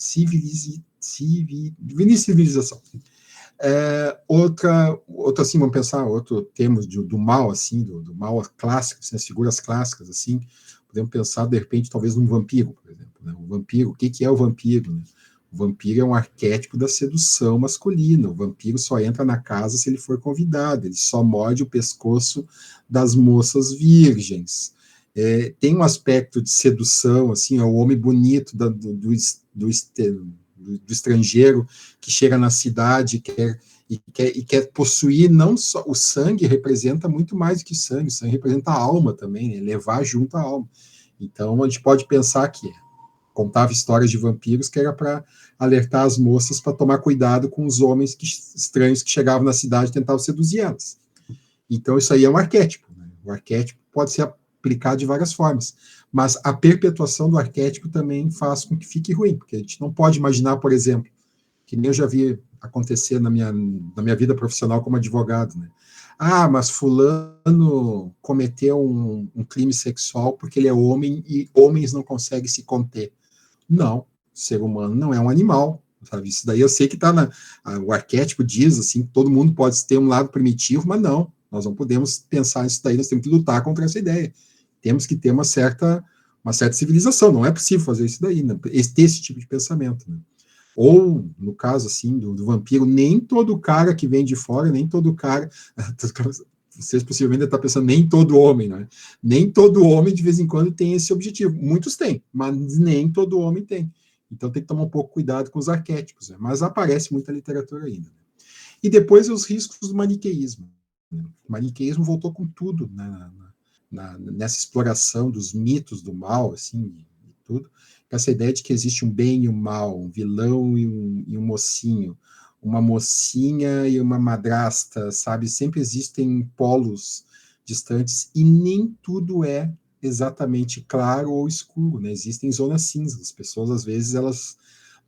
Outra, assim, vamos pensar, outro termo do mal, assim, do mal clássico, assim, as figuras clássicas, assim, podemos pensar, de repente, talvez num vampiro, por exemplo. Né? O vampiro, o que é o vampiro? Né? O vampiro é um arquétipo da sedução masculina. O vampiro só entra na casa se ele for convidado, ele só morde o pescoço das moças virgens. Tem um aspecto de sedução, assim, é o homem bonito do estrangeiro que chega na cidade e quer possuir não só o sangue, representa muito mais do que o sangue representa a alma também, né? Levar junto a alma. Então a gente pode pensar que contava histórias de vampiros que era para alertar as moças para tomar cuidado com os homens estranhos que chegavam na cidade e tentavam seduzir elas. Então isso aí é um arquétipo, né? O arquétipo pode ser aplicado de várias formas, mas a perpetuação do arquétipo também faz com que fique ruim, porque a gente não pode imaginar, por exemplo, que nem eu já vi acontecer na minha vida profissional como advogado, né? Ah, mas fulano cometeu um crime sexual porque ele é homem e homens não conseguem se conter. Não, o ser humano não é um animal, sabe? Isso daí eu sei que o arquétipo diz assim, que todo mundo pode ter um lado primitivo, mas não, nós não podemos pensar nisso daí, nós temos que lutar contra essa ideia. Temos que ter uma certa civilização, não é possível fazer isso daí, né? Ter esse tipo de pensamento, né? Ou, no caso, assim, do vampiro, nem todo cara que vem de fora, nem todo cara, vocês possivelmente estão pensando, nem todo homem, né? Nem todo homem, de vez em quando, tem esse objetivo. Muitos têm, mas nem todo homem tem. Então tem que tomar um pouco cuidado com os arquétipos, né? Mas aparece muita literatura ainda. Né? E depois os riscos do maniqueísmo. Né? O maniqueísmo voltou com tudo, né? Nessa exploração dos mitos do mal, assim, e tudo, essa ideia de que existe um bem e um mal, um vilão e um mocinho, uma mocinha e uma madrasta, sabe? Sempre existem polos distantes e nem tudo é exatamente claro ou escuro, né? Existem zonas cinzas. As pessoas, às vezes, elas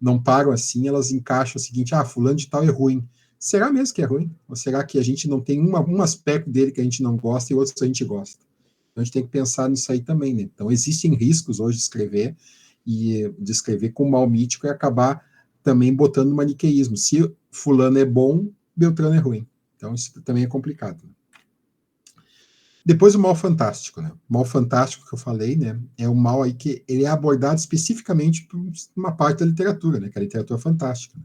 não param assim, elas encaixam o seguinte, fulano de tal é ruim. Será mesmo que é ruim? Ou será que a gente não tem um aspecto dele que a gente não gosta e outros a gente gosta? Então, a gente tem que pensar nisso aí também, né? Então, existem riscos hoje de escrever com mal mítico e acabar também botando maniqueísmo. Se fulano é bom, Beltrano é ruim. Então, isso também é complicado. Né? Depois o mal fantástico, né? O mal fantástico que eu falei, né? É um mal aí que ele é abordado especificamente por uma parte da literatura, né? Que é a literatura fantástica. Né?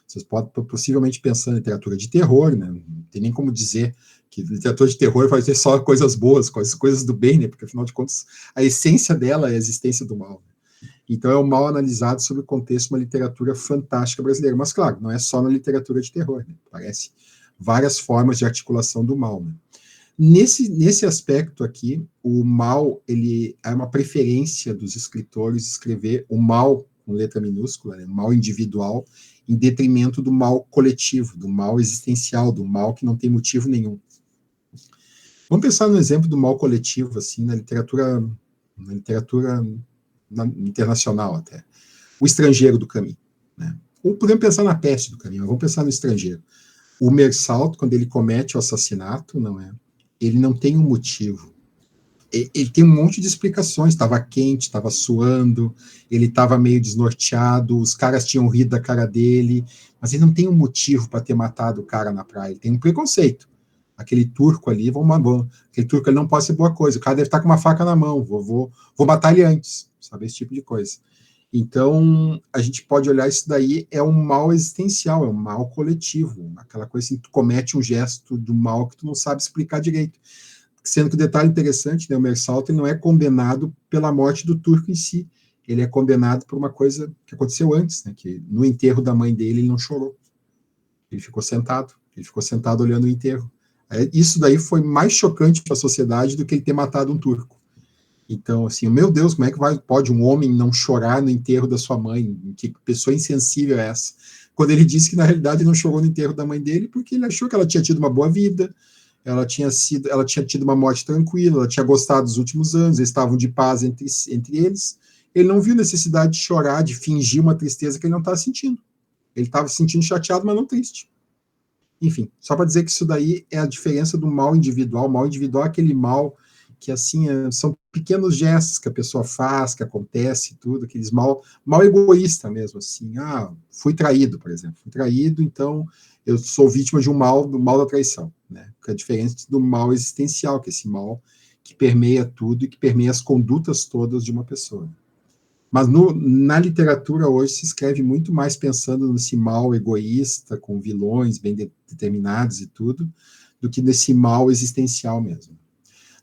Vocês podem possivelmente pensar em literatura de terror, né? Não tem nem como dizer que literatura de terror vai ter só coisas boas, coisas do bem, né? Porque afinal de contas a essência dela é a existência do mal. Então é um mal analisado sob o contexto de uma literatura fantástica brasileira. Mas claro, não é só na literatura de terror, né? Parece várias formas de articulação do mal, né? Nesse aspecto aqui, o mal, ele é uma preferência dos escritores escrever o mal com letra minúscula, né, mal individual, em detrimento do mal coletivo, do mal existencial, do mal que não tem motivo nenhum. Vamos pensar no exemplo do mal coletivo, assim, na literatura internacional até. O Estrangeiro do Camus, né? Ou podemos pensar na Peste do Camus, mas vamos pensar no Estrangeiro. O Meursault, quando ele comete o assassinato, não é? Ele não tem um motivo. ele tem um monte de explicações, estava quente, estava suando, ele estava meio desnorteado, os caras tinham rido da cara dele, mas ele não tem um motivo para ter matado o cara na praia, ele tem um preconceito. Aquele turco ali, aquele turco ele não pode ser boa coisa, o cara deve estar com uma faca na mão, vou matar ele antes, sabe, esse tipo de coisa. Então, a gente pode olhar isso daí, é um mal existencial, é um mal coletivo, aquela coisa assim, tu comete um gesto do mal que tu não sabe explicar direito. Sendo que o detalhe interessante, né, o Mersalto ele não é condenado pela morte do turco em si, ele é condenado por uma coisa que aconteceu antes, né, que no enterro da mãe dele ele não chorou, ele ficou sentado olhando o enterro. Isso daí foi mais chocante para a sociedade do que ele ter matado um turco. Então, assim, meu Deus, como é que pode um homem não chorar no enterro da sua mãe? Que pessoa insensível é essa? Quando ele disse que, na realidade, ele não chorou no enterro da mãe dele porque ele achou que ela tinha tido uma boa vida, ela tinha tido uma morte tranquila, ela tinha gostado dos últimos anos, eles estavam de paz entre eles. Ele não viu necessidade de chorar, de fingir uma tristeza que ele não estava sentindo. Ele estava se sentindo chateado, mas não triste. Enfim, só para dizer que isso daí é a diferença do mal individual. O mal individual é aquele mal que, assim, são pequenos gestos que a pessoa faz, que acontece, tudo, aqueles mal egoísta mesmo, assim, fui traído, por exemplo, fui traído, então eu sou vítima de do mal da traição, né, que é diferente do mal existencial, que é esse mal que permeia tudo e que permeia as condutas todas de uma pessoa. Mas na literatura hoje se escreve muito mais pensando nesse mal egoísta, com vilões bem determinados e tudo, do que nesse mal existencial mesmo.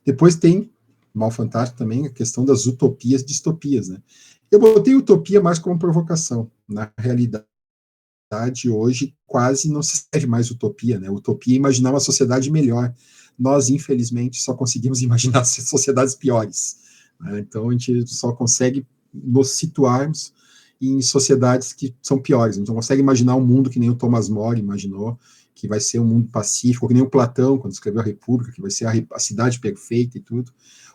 Depois tem, mal fantástico também, a questão das utopias e distopias, né? Eu botei utopia mais como provocação. Na realidade, hoje, quase não se escreve mais utopia, né? Utopia é imaginar uma sociedade melhor. Nós, infelizmente, só conseguimos imaginar sociedades piores, né? Então, a gente só consegue nos situarmos em sociedades que são piores. A gente não consegue imaginar um mundo que nem o Thomas More imaginou, que vai ser um mundo pacífico, que nem o Platão, quando escreveu a República, que vai ser a cidade perfeita e tudo.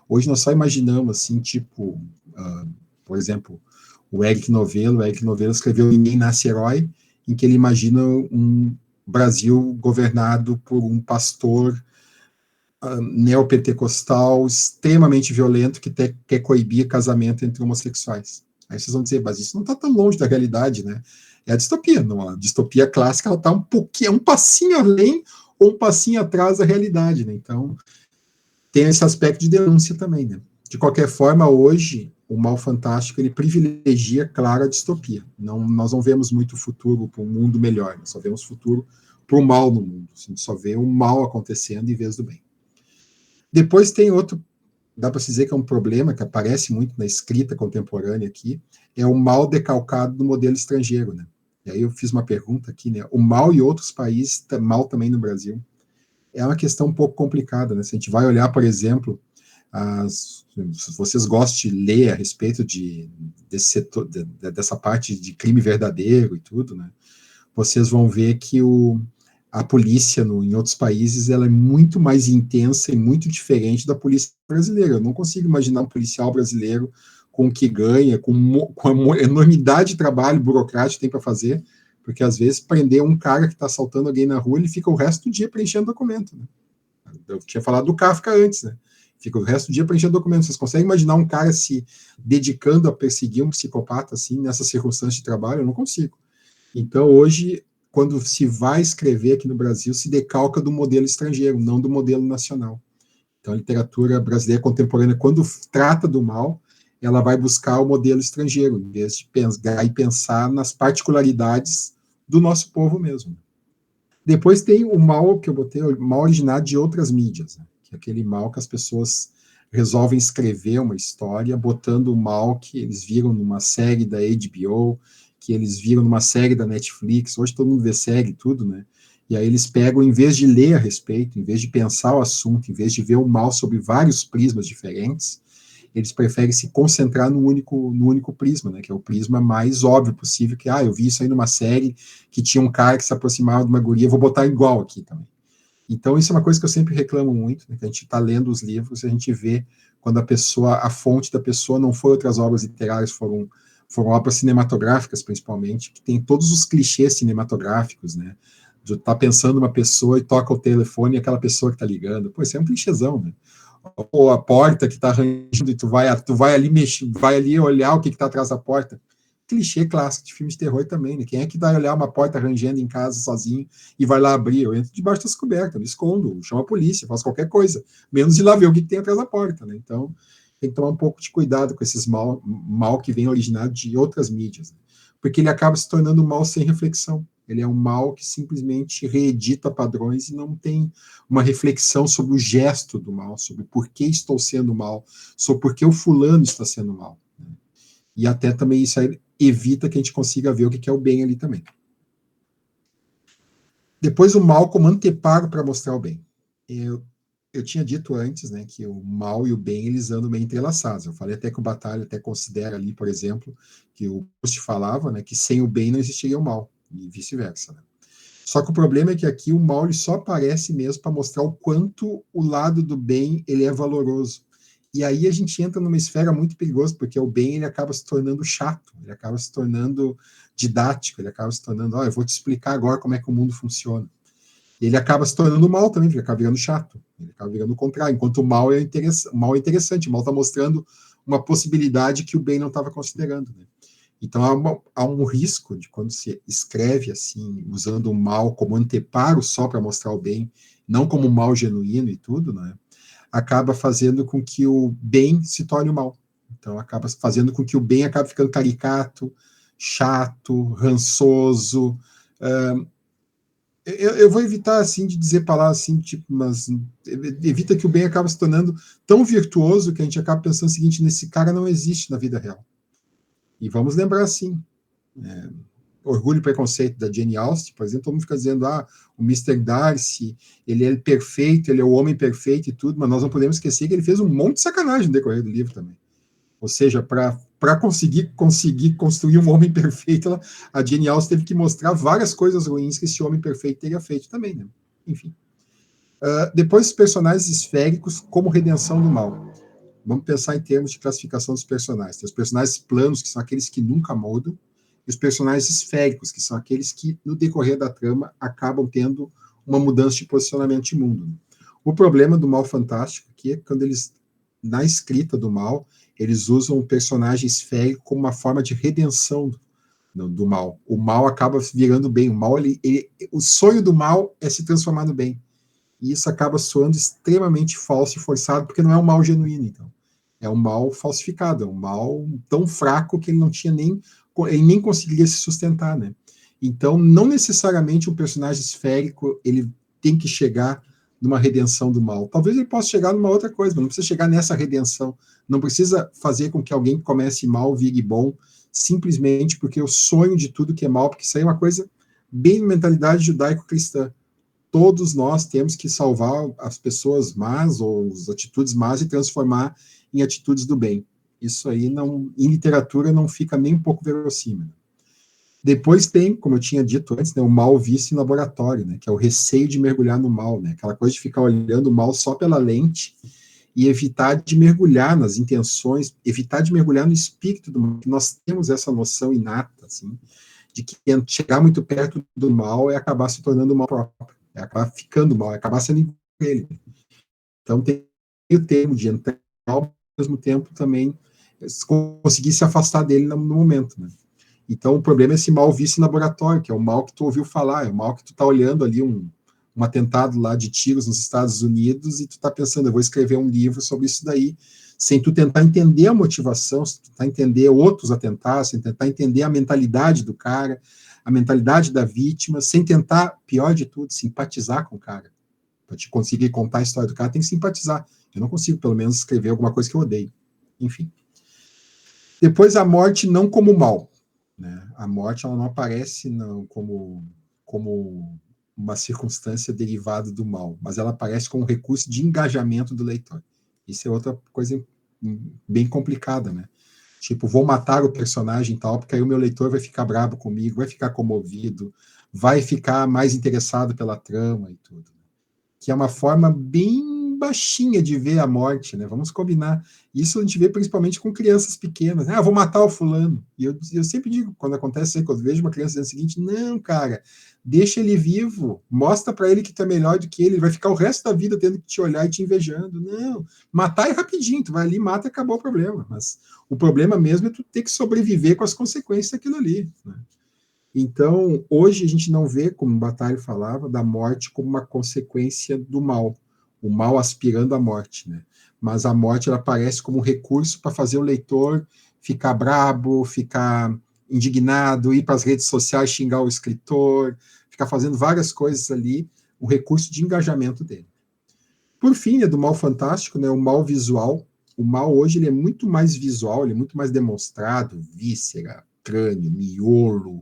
Hoje nós só imaginamos, assim, tipo, por exemplo, o Eric Novello escreveu Ninguém Nasce Herói, em que ele imagina um Brasil governado por um pastor neopentecostal extremamente violento que quer coibir casamento entre homossexuais. Aí vocês vão dizer, mas isso não está tão longe da realidade, né? É a distopia, não. A distopia clássica ela está um passinho além ou um passinho atrás da realidade, né? Então tem esse aspecto de denúncia também, né? De qualquer forma, hoje o mal fantástico ele privilegia, claro, a distopia. Nós não vemos muito futuro para um mundo melhor, nós só vemos futuro para o mal no mundo. A gente só vê o mal acontecendo em vez do bem. Depois tem outro, dá para se dizer que é um problema que aparece muito na escrita contemporânea aqui, é o mal decalcado do modelo estrangeiro, né? E aí eu fiz uma pergunta aqui, né? O mal em outros países, mal também no Brasil, é uma questão um pouco complicada, né? Se a gente vai olhar, por exemplo, se vocês gostam de ler a respeito desse setor, dessa parte de crime verdadeiro e tudo, né? Vocês vão ver que a polícia em outros países ela é muito mais intensa e muito diferente da polícia brasileira. Eu não consigo imaginar um policial brasileiro com o que ganha, com a enormidade de trabalho burocrático que tem para fazer, porque às vezes prender um cara que está assaltando alguém na rua, ele fica o resto do dia preenchendo documento. Né? Eu tinha falado do Kafka antes, né? Fica o resto do dia preenchendo documentos. Vocês conseguem imaginar um cara se dedicando a perseguir um psicopata assim, nessa circunstância de trabalho? Eu não consigo. Então, hoje, quando se vai escrever aqui no Brasil, se decalca do modelo estrangeiro, não do modelo nacional. Então, a literatura brasileira contemporânea, quando trata do mal, ela vai buscar o modelo estrangeiro, em vez de pensar nas particularidades do nosso povo mesmo. Depois tem o mal que eu botei, o mal originado de outras mídias, né? Que é aquele mal que as pessoas resolvem escrever uma história botando o mal que eles viram numa série da HBO, que eles viram numa série da Netflix. Hoje todo mundo vê série e tudo, né? E aí eles pegam, em vez de ler a respeito, em vez de pensar o assunto, em vez de ver o mal sob vários prismas diferentes, eles preferem se concentrar no único prisma, né, que é o prisma mais óbvio possível, que, eu vi isso aí numa série que tinha um cara que se aproximava de uma guria, vou botar igual aqui também. Então, isso é uma coisa que eu sempre reclamo muito, né, que a gente está lendo os livros e a gente vê quando a fonte da pessoa não foi outras obras literárias, foram obras cinematográficas, principalmente, que tem todos os clichês cinematográficos, né, de estar pensando uma pessoa e toca o telefone e aquela pessoa que está ligando. Pô, isso é um clichêzão, né? ou a porta que está arranjando e tu vai ali mexer, vai ali olhar o que está atrás da porta. Clichê clássico de filme de terror também, né? Quem é que vai olhar uma porta rangendo em casa sozinho e vai lá abrir? Eu entro debaixo das cobertas, me escondo, chamo a polícia, faço qualquer coisa, menos ir lá ver o que tem atrás da porta, né? Então, tem que tomar um pouco de cuidado com esses mal que vem originado de outras mídias, né? Porque ele acaba se tornando um mal sem reflexão. Ele é um mal que simplesmente reedita padrões e não tem uma reflexão sobre o gesto do mal, sobre por que estou sendo mal, sobre por que o fulano está sendo mal. Né? E até também isso aí evita que a gente consiga ver o que é o bem ali também. Depois o mal como anteparo para mostrar o bem. Eu tinha dito antes, né, que o mal e o bem, eles andam bem entrelaçados. Eu falei até que o Batalha até considera ali, por exemplo, que o Proust falava, né, que sem o bem não existiria o mal, e vice-versa, né? Só que o problema é que aqui o mal ele só aparece mesmo para mostrar o quanto o lado do bem ele é valoroso. E aí a gente entra numa esfera muito perigosa, porque o bem ele acaba se tornando chato, ele acaba se tornando didático, ele acaba se tornando, eu vou te explicar agora como é que o mundo funciona. E ele acaba se tornando mal também, porque acaba virando chato, ele acaba virando o contrário, enquanto o mal é interessante, o mal está mostrando uma possibilidade que o bem não estava considerando, né? Então há um risco de quando se escreve assim, usando o mal como anteparo só para mostrar o bem, não como um mal genuíno e tudo, né? Acaba fazendo com que o bem se torne o mal. Então acaba fazendo com que o bem acabe ficando caricato, chato, rançoso. Eu vou evitar assim de dizer palavras assim, tipo, mas evita que o bem acabe se tornando tão virtuoso que a gente acaba pensando o seguinte: nesse cara não existe na vida real. E vamos lembrar assim, Orgulho e Preconceito, da Jane Austen, por exemplo, todo mundo fica dizendo, o Mr. Darcy, ele é perfeito, ele é o homem perfeito e tudo, mas nós não podemos esquecer que ele fez um monte de sacanagem no decorrer do livro também. Ou seja, para conseguir construir um homem perfeito, a Jane Austen teve que mostrar várias coisas ruins que esse homem perfeito teria feito também, né? Enfim. Depois, os personagens esféricos como redenção do mal. Vamos pensar em termos de classificação dos personagens. Tem os personagens planos, que são aqueles que nunca mudam, e os personagens esféricos, que são aqueles que, no decorrer da trama, acabam tendo uma mudança de posicionamento de mundo. O problema do mal fantástico aqui é quando eles, na escrita do mal, eles usam o personagem esférico como uma forma de redenção do mal. O mal acaba virando bem. O sonho do mal é se transformar no bem. E isso acaba soando extremamente falso e forçado, porque não é um mal genuíno, então. É um mal falsificado, é um mal tão fraco que ele nem conseguiria se sustentar, né? Então, não necessariamente um personagem esférico, ele tem que chegar numa redenção do mal. Talvez ele possa chegar numa outra coisa, mas não precisa chegar nessa redenção. Não precisa fazer com que alguém que comece mal vire bom, simplesmente porque o sonho de tudo que é mal, porque isso aí é uma coisa bem mentalidade judaico-cristã. Todos nós temos que salvar as pessoas más ou as atitudes más e transformar em atitudes do bem. Isso aí, em literatura, não fica nem um pouco verossímil. Depois tem, como eu tinha dito antes, né, o mal visto em laboratório, né, que é o receio de mergulhar no mal, né, aquela coisa de ficar olhando o mal só pela lente e evitar de mergulhar nas intenções, evitar de mergulhar no espírito do mal. Nós temos essa noção inata, assim, de que chegar muito perto do mal é acabar se tornando mal próprio. É acabar ficando mal, é acabar sendo ele. Então tem o termo de entrar ao mesmo tempo também conseguir se afastar dele no momento, né? Então o problema é esse mal visto em laboratório, que é o mal que tu ouviu falar, é o mal que tu tá olhando ali um atentado lá de tiros nos Estados Unidos e tu tá pensando, eu vou escrever um livro sobre isso daí, sem tu tentar entender a motivação, sem tu tentar entender outros atentados, sem tentar entender a mentalidade do cara, a mentalidade da vítima, sem tentar, pior de tudo, simpatizar com o cara. Para te conseguir contar a história do cara, tem que simpatizar. Eu não consigo, pelo menos, escrever alguma coisa que eu odeio. Enfim. Depois, a morte não como mal. Né? A morte ela não aparece não, como uma circunstância derivada do mal, mas ela aparece como um recurso de engajamento do leitor. Isso é outra coisa bem complicada, né? Tipo, vou matar o personagem tal, porque aí o meu leitor vai ficar bravo comigo, vai ficar comovido, vai ficar mais interessado pela trama e tudo. Que é uma forma bem baixinha de ver a morte, né? Vamos combinar. Isso a gente vê principalmente com crianças pequenas. Vou matar o fulano. E eu sempre digo, quando acontece isso aí, quando eu vejo uma criança dizendo o seguinte, não, cara, deixa ele vivo, mostra para ele que tu é melhor do que ele vai ficar o resto da vida tendo que te olhar e te invejando. Não, matar é rapidinho, tu vai ali, mata e acabou o problema. Mas o problema mesmo é tu ter que sobreviver com as consequências daquilo ali, né? Então, hoje a gente não vê, como o Bataille falava, da morte como uma consequência do mal, o mal aspirando à morte, né? Mas a morte, ela aparece como um recurso para fazer o leitor ficar brabo, ficar indignado, ir para as redes sociais xingar o escritor, ficar fazendo várias coisas ali, um recurso de engajamento dele. Por fim, do mal fantástico, né, o mal visual. O mal hoje ele é muito mais visual, ele é muito mais demonstrado, víscera, crânio, miolo.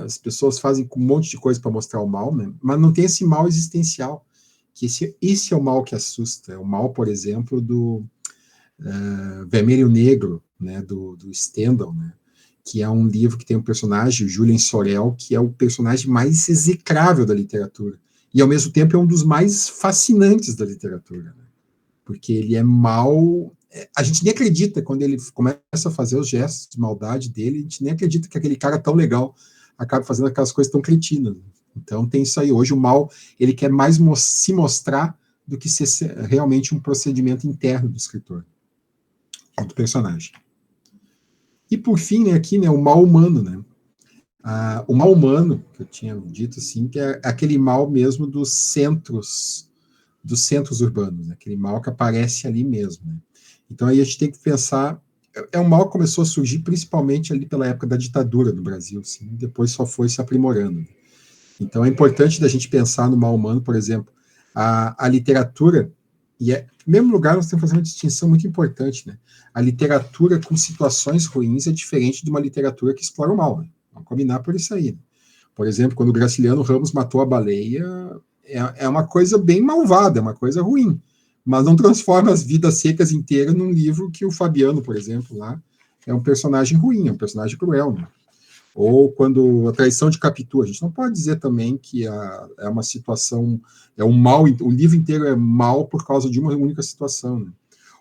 As pessoas fazem um monte de coisa para mostrar o mal, né? Mas não tem esse mal existencial, que esse é o mal que assusta. É o mal, por exemplo, do Vermelho e Negro, né, do Stendhal, né, que é um livro que tem um personagem, o Julien Sorel, que é o personagem mais execrável da literatura. E, ao mesmo tempo, é um dos mais fascinantes da literatura, né? Porque ele é mal. A gente nem acredita quando ele começa a fazer os gestos de maldade dele, a gente nem acredita que aquele cara tão legal acaba fazendo aquelas coisas tão cretinas. Então tem isso aí. Hoje o mal, ele quer mais se mostrar do que ser realmente um procedimento interno do escritor, do personagem. E por fim, né, aqui, né, o mal humano, né? O mal humano, que eu tinha dito assim, que é aquele mal mesmo dos centros urbanos, né? Aquele mal que aparece ali mesmo, né? Então aí a gente tem que pensar, um mal que começou a surgir principalmente ali pela época da ditadura no Brasil, assim, depois só foi se aprimorando. Então é importante da gente pensar no mal humano, por exemplo, a literatura, e em primeiro lugar nós temos que fazer uma distinção muito importante, né? A literatura com situações ruins é diferente de uma literatura que explora o mal, né? Vamos combinar por isso aí, né? Por exemplo, quando o Graciliano Ramos matou a baleia, é uma coisa bem malvada, é uma coisa ruim, mas não transforma as vidas secas inteiras num livro que o Fabiano, por exemplo, lá, é um personagem ruim, é um personagem cruel, né? Ou quando a traição de Capitu, a gente não pode dizer também que é uma situação, é um mal, o livro inteiro é mal por causa de uma única situação, né?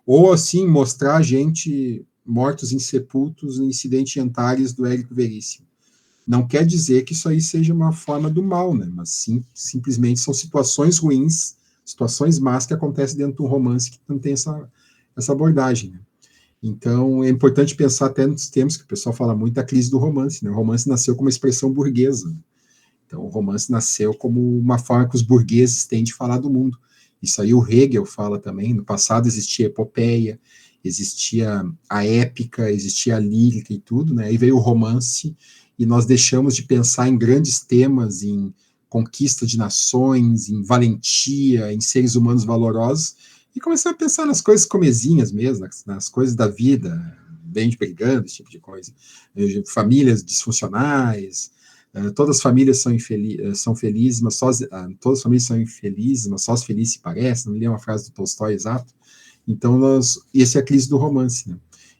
Ou assim, mostrar a gente mortos insepultos em incidentes Antares do Érico Veríssimo. Não quer dizer que isso aí seja uma forma do mal, né? Mas sim, simplesmente são situações ruins, situações más que acontecem dentro de um romance que não tem essa abordagem, né? Então, é importante pensar até nos termos que o pessoal fala muito da crise do romance, né? O romance nasceu como uma expressão burguesa. Então, o romance nasceu como uma forma que os burgueses têm de falar do mundo. Isso aí o Hegel fala também. No passado existia a epopeia, existia a épica, existia a lírica e tudo, né? Aí veio o romance e nós deixamos de pensar em grandes temas, em conquista de nações, em valentia, em seres humanos valorosos, e começamos a pensar nas coisas comezinhas mesmo, nas coisas da vida, bem de brigando, esse tipo de coisa. Famílias disfuncionais, todas as famílias são felizes, mas todas as famílias são infelizes, mas só as felizes se parecem, não li uma frase do Tolstói exato. Então, essa é a crise do romance, né?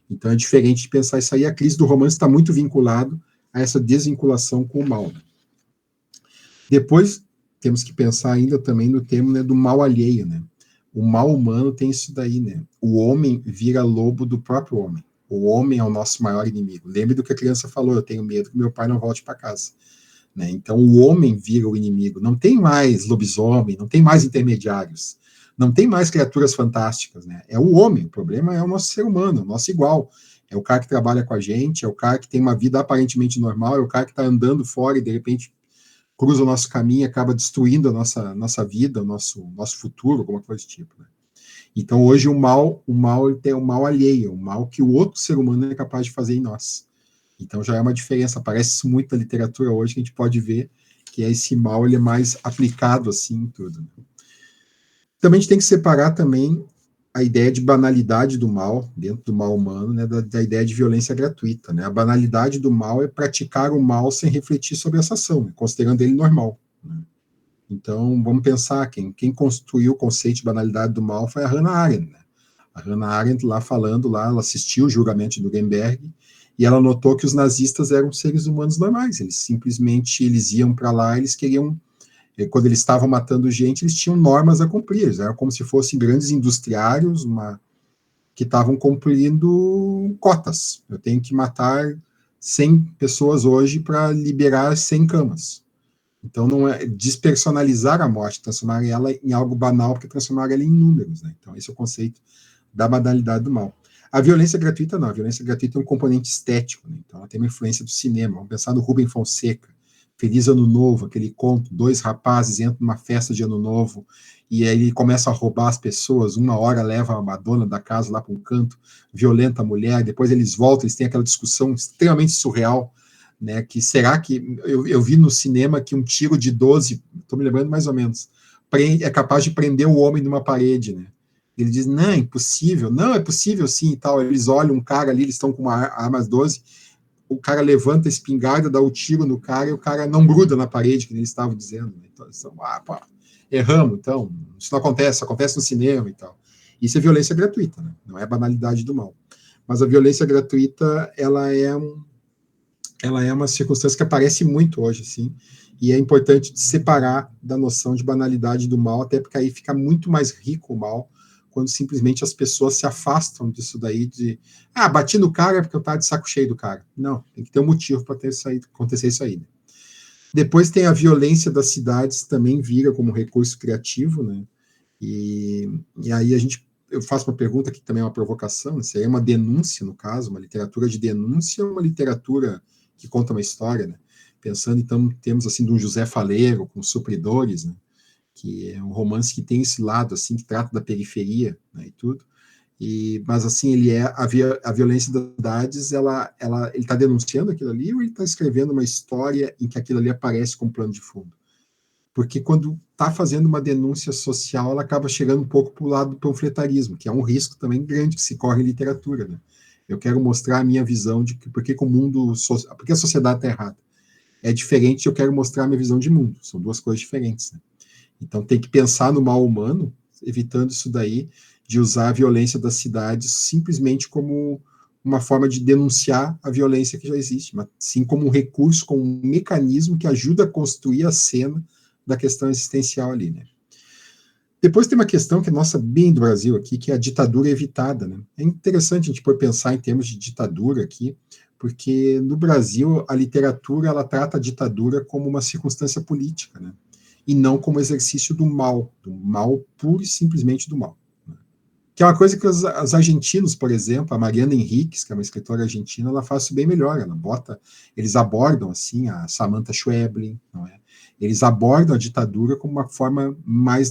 Então, é diferente de pensar isso aí. A crise do romance está muito vinculado a essa desvinculação com o mal, né? Depois, temos que pensar ainda também no termo, né, do mal alheio, né? O mal humano tem isso daí, né? O homem vira lobo do próprio homem. O homem é o nosso maior inimigo. Lembre do que a criança falou, eu tenho medo que meu pai não volte para casa, né? Então, o homem vira o inimigo. Não tem mais lobisomem, não tem mais intermediários, não tem mais criaturas fantásticas, né? É o homem, o problema é o nosso ser humano, o nosso igual. É o cara que trabalha com a gente, é o cara que tem uma vida aparentemente normal, é o cara que está andando fora e, de repente, cruza o nosso caminho e acaba destruindo a nossa vida, o nosso futuro, alguma coisa do tipo, né? Então, hoje, o mal ele tem o mal alheio, o mal que o outro ser humano é capaz de fazer em nós. Então, já é uma diferença. Aparece muito na literatura hoje que a gente pode ver que esse mal ele é mais aplicado assim em tudo, né? Também a gente tem que separar também a ideia de banalidade do mal, dentro do mal humano, né, da ideia de violência gratuita, né? A banalidade do mal é praticar o mal sem refletir sobre essa ação, né, considerando ele normal, né? Então, vamos pensar, quem construiu o conceito de banalidade do mal foi a Hannah Arendt, né? A Hannah Arendt lá falando, ela assistiu o julgamento de Nuremberg, e ela notou que os nazistas eram seres humanos normais, eles iam para lá, eles queriam quando eles estavam matando gente, eles tinham normas a cumprir, eles eram como se fossem grandes industriários, que estavam cumprindo cotas. Eu tenho que matar 100 pessoas hoje para liberar 100 camas. Então, não é despersonalizar a morte, transformar ela em algo banal, porque transformar ela em números, né? Então, esse é o conceito da banalidade do mal. A violência gratuita, não. A violência gratuita é um componente estético, né? Então, ela tem uma influência do cinema. Vamos pensar no Rubem Fonseca, Feliz Ano Novo, aquele conto, 2 rapazes entram numa festa de Ano Novo, e aí ele começa a roubar as pessoas, uma hora leva a dona da casa lá para um canto, violenta a mulher, depois eles voltam, eles têm aquela discussão extremamente surreal, né, que será que, eu vi no cinema que um tiro de 12, estou me lembrando mais ou menos, é capaz de prender o homem numa parede, né? Ele diz, não, é impossível, não, é possível sim e tal, eles olham um cara ali, eles estão com uma arma 12, o cara levanta a espingarda, dá o tiro no cara, e o cara não gruda na parede, que eles estavam dizendo, né? Então, eles pô, erramos, então, isso não acontece, acontece no cinema e tal. Isso é violência gratuita, né? Não é banalidade do mal. Mas a violência gratuita, ela é uma circunstância que aparece muito hoje, assim, e é importante separar da noção de banalidade do mal, até porque aí fica muito mais rico o mal, quando simplesmente as pessoas se afastam disso daí, bati no cara porque eu tava de saco cheio do cara. Não, tem que ter um motivo para acontecer isso aí. Né? Depois tem a violência das cidades, também vira como recurso criativo, né? E aí eu faço uma pergunta que também é uma provocação, né? Seria uma denúncia, no caso, uma literatura de denúncia ou uma literatura que conta uma história, né? Pensando, então, temos assim de um José Faleiro, com Supridores, né? Que é um romance que tem esse lado, assim, que trata da periferia, né, e tudo, mas, assim, ele é a violência das cidades, ele está denunciando aquilo ali, ou ele está escrevendo uma história em que aquilo ali aparece como plano de fundo? Porque quando está fazendo uma denúncia social, ela acaba chegando um pouco para o lado do panfletarismo, que é um risco também grande que se corre em literatura, né? Eu quero mostrar a minha visão de por que a sociedade está errada. É diferente, eu quero mostrar a minha visão de mundo. São duas coisas diferentes, né? Então tem que pensar no mal humano, evitando isso daí, de usar a violência das cidades simplesmente como uma forma de denunciar a violência que já existe, mas sim como um recurso, como um mecanismo que ajuda a construir a cena da questão existencial ali, né? Depois tem uma questão que é nossa bem do Brasil aqui, que é a ditadura evitada, né? É interessante a gente pôr pensar em termos de ditadura aqui, porque no Brasil a literatura ela trata a ditadura como uma circunstância política, né? E não como exercício do mal puro e simplesmente do mal. Né? Que é uma coisa que os argentinos, por exemplo, a Mariana Enríquez, que é uma escritora argentina, ela faz isso bem melhor, eles abordam assim a Samantha Schweblin, não é? Eles abordam a ditadura como uma forma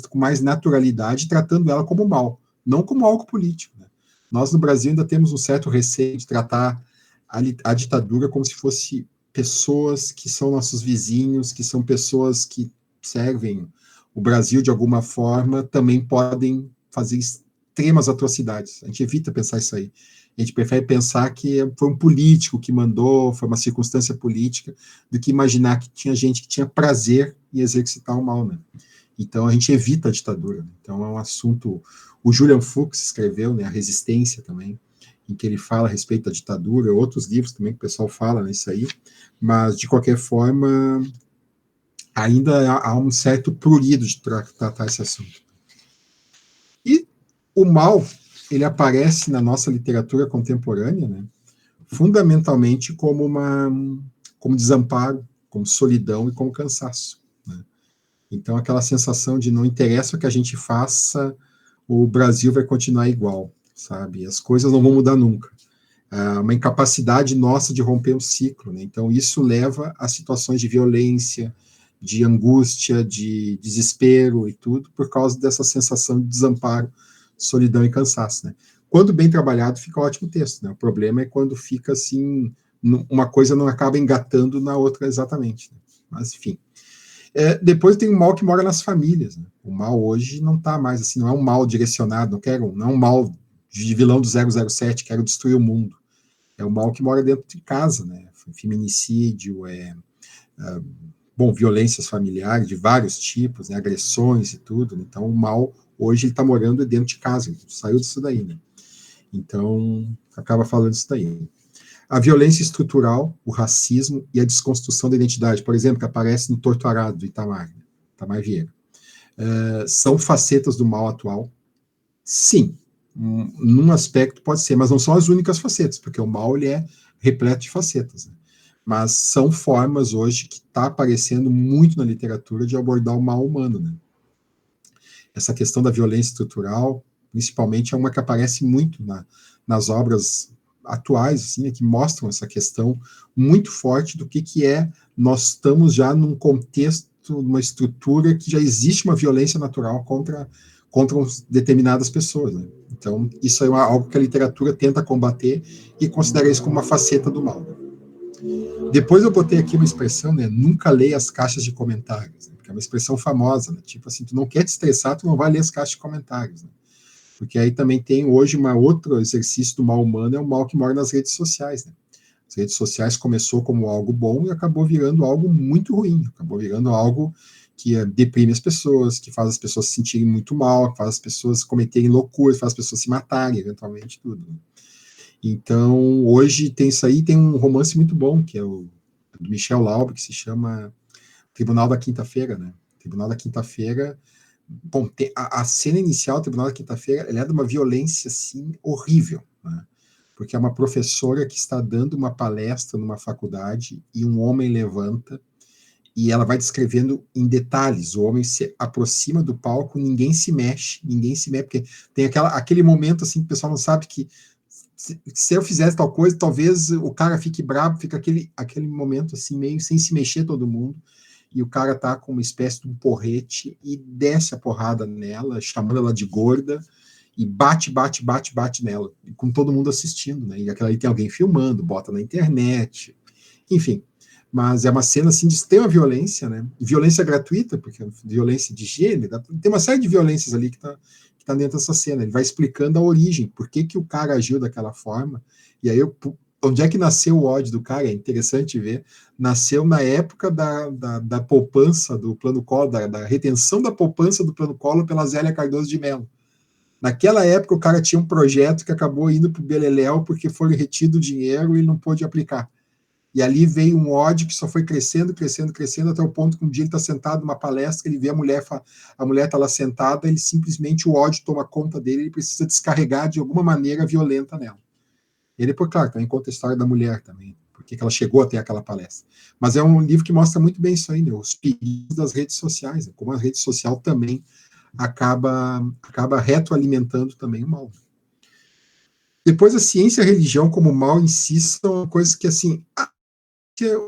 com mais naturalidade, tratando ela como mal, não como algo político. Né? Nós no Brasil ainda temos um certo receio de tratar a ditadura como se fosse pessoas que são nossos vizinhos, que são pessoas que servem o Brasil de alguma forma, também podem fazer extremas atrocidades. A gente evita pensar isso aí. A gente prefere pensar que foi um político que mandou, foi uma circunstância política, do que imaginar que tinha gente que tinha prazer em exercitar o mal, né? Então a gente evita a ditadura. Então é um assunto. O Julian Fuchs escreveu, né, A Resistência também, em que ele fala a respeito da ditadura, outros livros também que o pessoal fala nisso aí, mas de qualquer forma ainda há um certo prurido de tratar esse assunto. E o mal, ele aparece na nossa literatura contemporânea, né, fundamentalmente como desamparo, como solidão e como cansaço. Né? Então, aquela sensação de não interessa o que a gente faça, o Brasil vai continuar igual, sabe? As coisas não vão mudar nunca. Uma incapacidade nossa de romper o ciclo. Né? Então, isso leva a situações de violência, de angústia, de desespero e tudo, por causa dessa sensação de desamparo, solidão e cansaço. Né? Quando bem trabalhado, fica ótimo texto. Né? O problema é quando fica assim, uma coisa não acaba engatando na outra exatamente. Né? Mas, enfim. Depois tem o mal que mora nas famílias. Né? O mal hoje não está mais assim, não é um mal direcionado, não é um mal de vilão do 007, quero destruir o mundo. É o mal que mora dentro de casa, né? Feminicídio, violências familiares de vários tipos, né? Agressões e tudo. Né? Então, o mal, hoje, ele está morando dentro de casa, ele saiu disso daí, né? Então, acaba falando isso daí. A violência estrutural, o racismo e a desconstrução da identidade, por exemplo, que aparece no Torturado, do Itamar. Tamar Vieira. São facetas do mal atual? Sim, num aspecto pode ser, mas não são as únicas facetas, porque o mal ele é repleto de facetas, né? Mas são formas hoje que está aparecendo muito na literatura de abordar o mal humano, né? Essa questão da violência estrutural, principalmente, é uma que aparece muito nas obras atuais, assim, que mostram essa questão muito forte do que é, nós estamos já num contexto, numa estrutura que já existe uma violência natural contra determinadas pessoas, né? Então, isso é algo que a literatura tenta combater e considera isso como uma faceta do mal. Depois eu botei aqui uma expressão, né? Nunca leia as caixas de comentários, né? Que é uma expressão famosa, né? Tipo assim, tu não quer te estressar, tu não vai ler as caixas de comentários, né? Porque aí também tem hoje outro exercício do mal humano, é o mal que mora nas redes sociais, né? As redes sociais começou como algo bom e acabou virando algo muito ruim, acabou virando algo que deprime as pessoas, que faz as pessoas se sentirem muito mal, que faz as pessoas cometerem loucuras, faz as pessoas se matarem, eventualmente, tudo, né? Então, hoje tem isso aí, tem um romance muito bom, que é o do Michel Laube, que se chama Tribunal da Quinta-feira, né? Tribunal da Quinta-feira. Bom, a cena inicial do Tribunal da Quinta-feira, ela é de uma violência, assim, horrível, né? Porque é uma professora que está dando uma palestra numa faculdade e um homem levanta e ela vai descrevendo em detalhes. O homem se aproxima do palco, ninguém se mexe, porque tem aquele momento, assim, que o pessoal não sabe que se eu fizesse tal coisa, talvez o cara fique bravo, fica aquele momento assim, meio sem se mexer todo mundo, e o cara tá com uma espécie de um porrete e desce a porrada nela, chamando ela de gorda, e bate nela, com todo mundo assistindo, né? E aquela aí tem alguém filmando, bota na internet, enfim. Mas é uma cena assim de extrema violência, né? Violência gratuita, porque é violência de gênero, tem uma série de violências ali que tá dentro dessa cena. Ele vai explicando a origem, por que o cara agiu daquela forma, e aí onde é que nasceu o ódio do cara? É interessante ver. Nasceu na época da poupança do Plano Collor, da retenção da poupança do Plano Collor pela Zélia Cardoso de Mello. Naquela época, o cara tinha um projeto que acabou indo para o Beleléu porque foi retido o dinheiro e ele não pôde aplicar. E ali veio um ódio que só foi crescendo, até o ponto que um dia ele está sentado numa palestra, ele vê a mulher está lá sentada, ele simplesmente, o ódio toma conta dele, ele precisa descarregar de alguma maneira violenta nela. E depois, claro, também conta a história da mulher também, porque ela chegou até aquela palestra. Mas é um livro que mostra muito bem isso aí, né? Os perigos das redes sociais, né? Como a rede social também acaba retroalimentando também o mal. Depois, a ciência e a religião como mal em si são coisas que, assim, a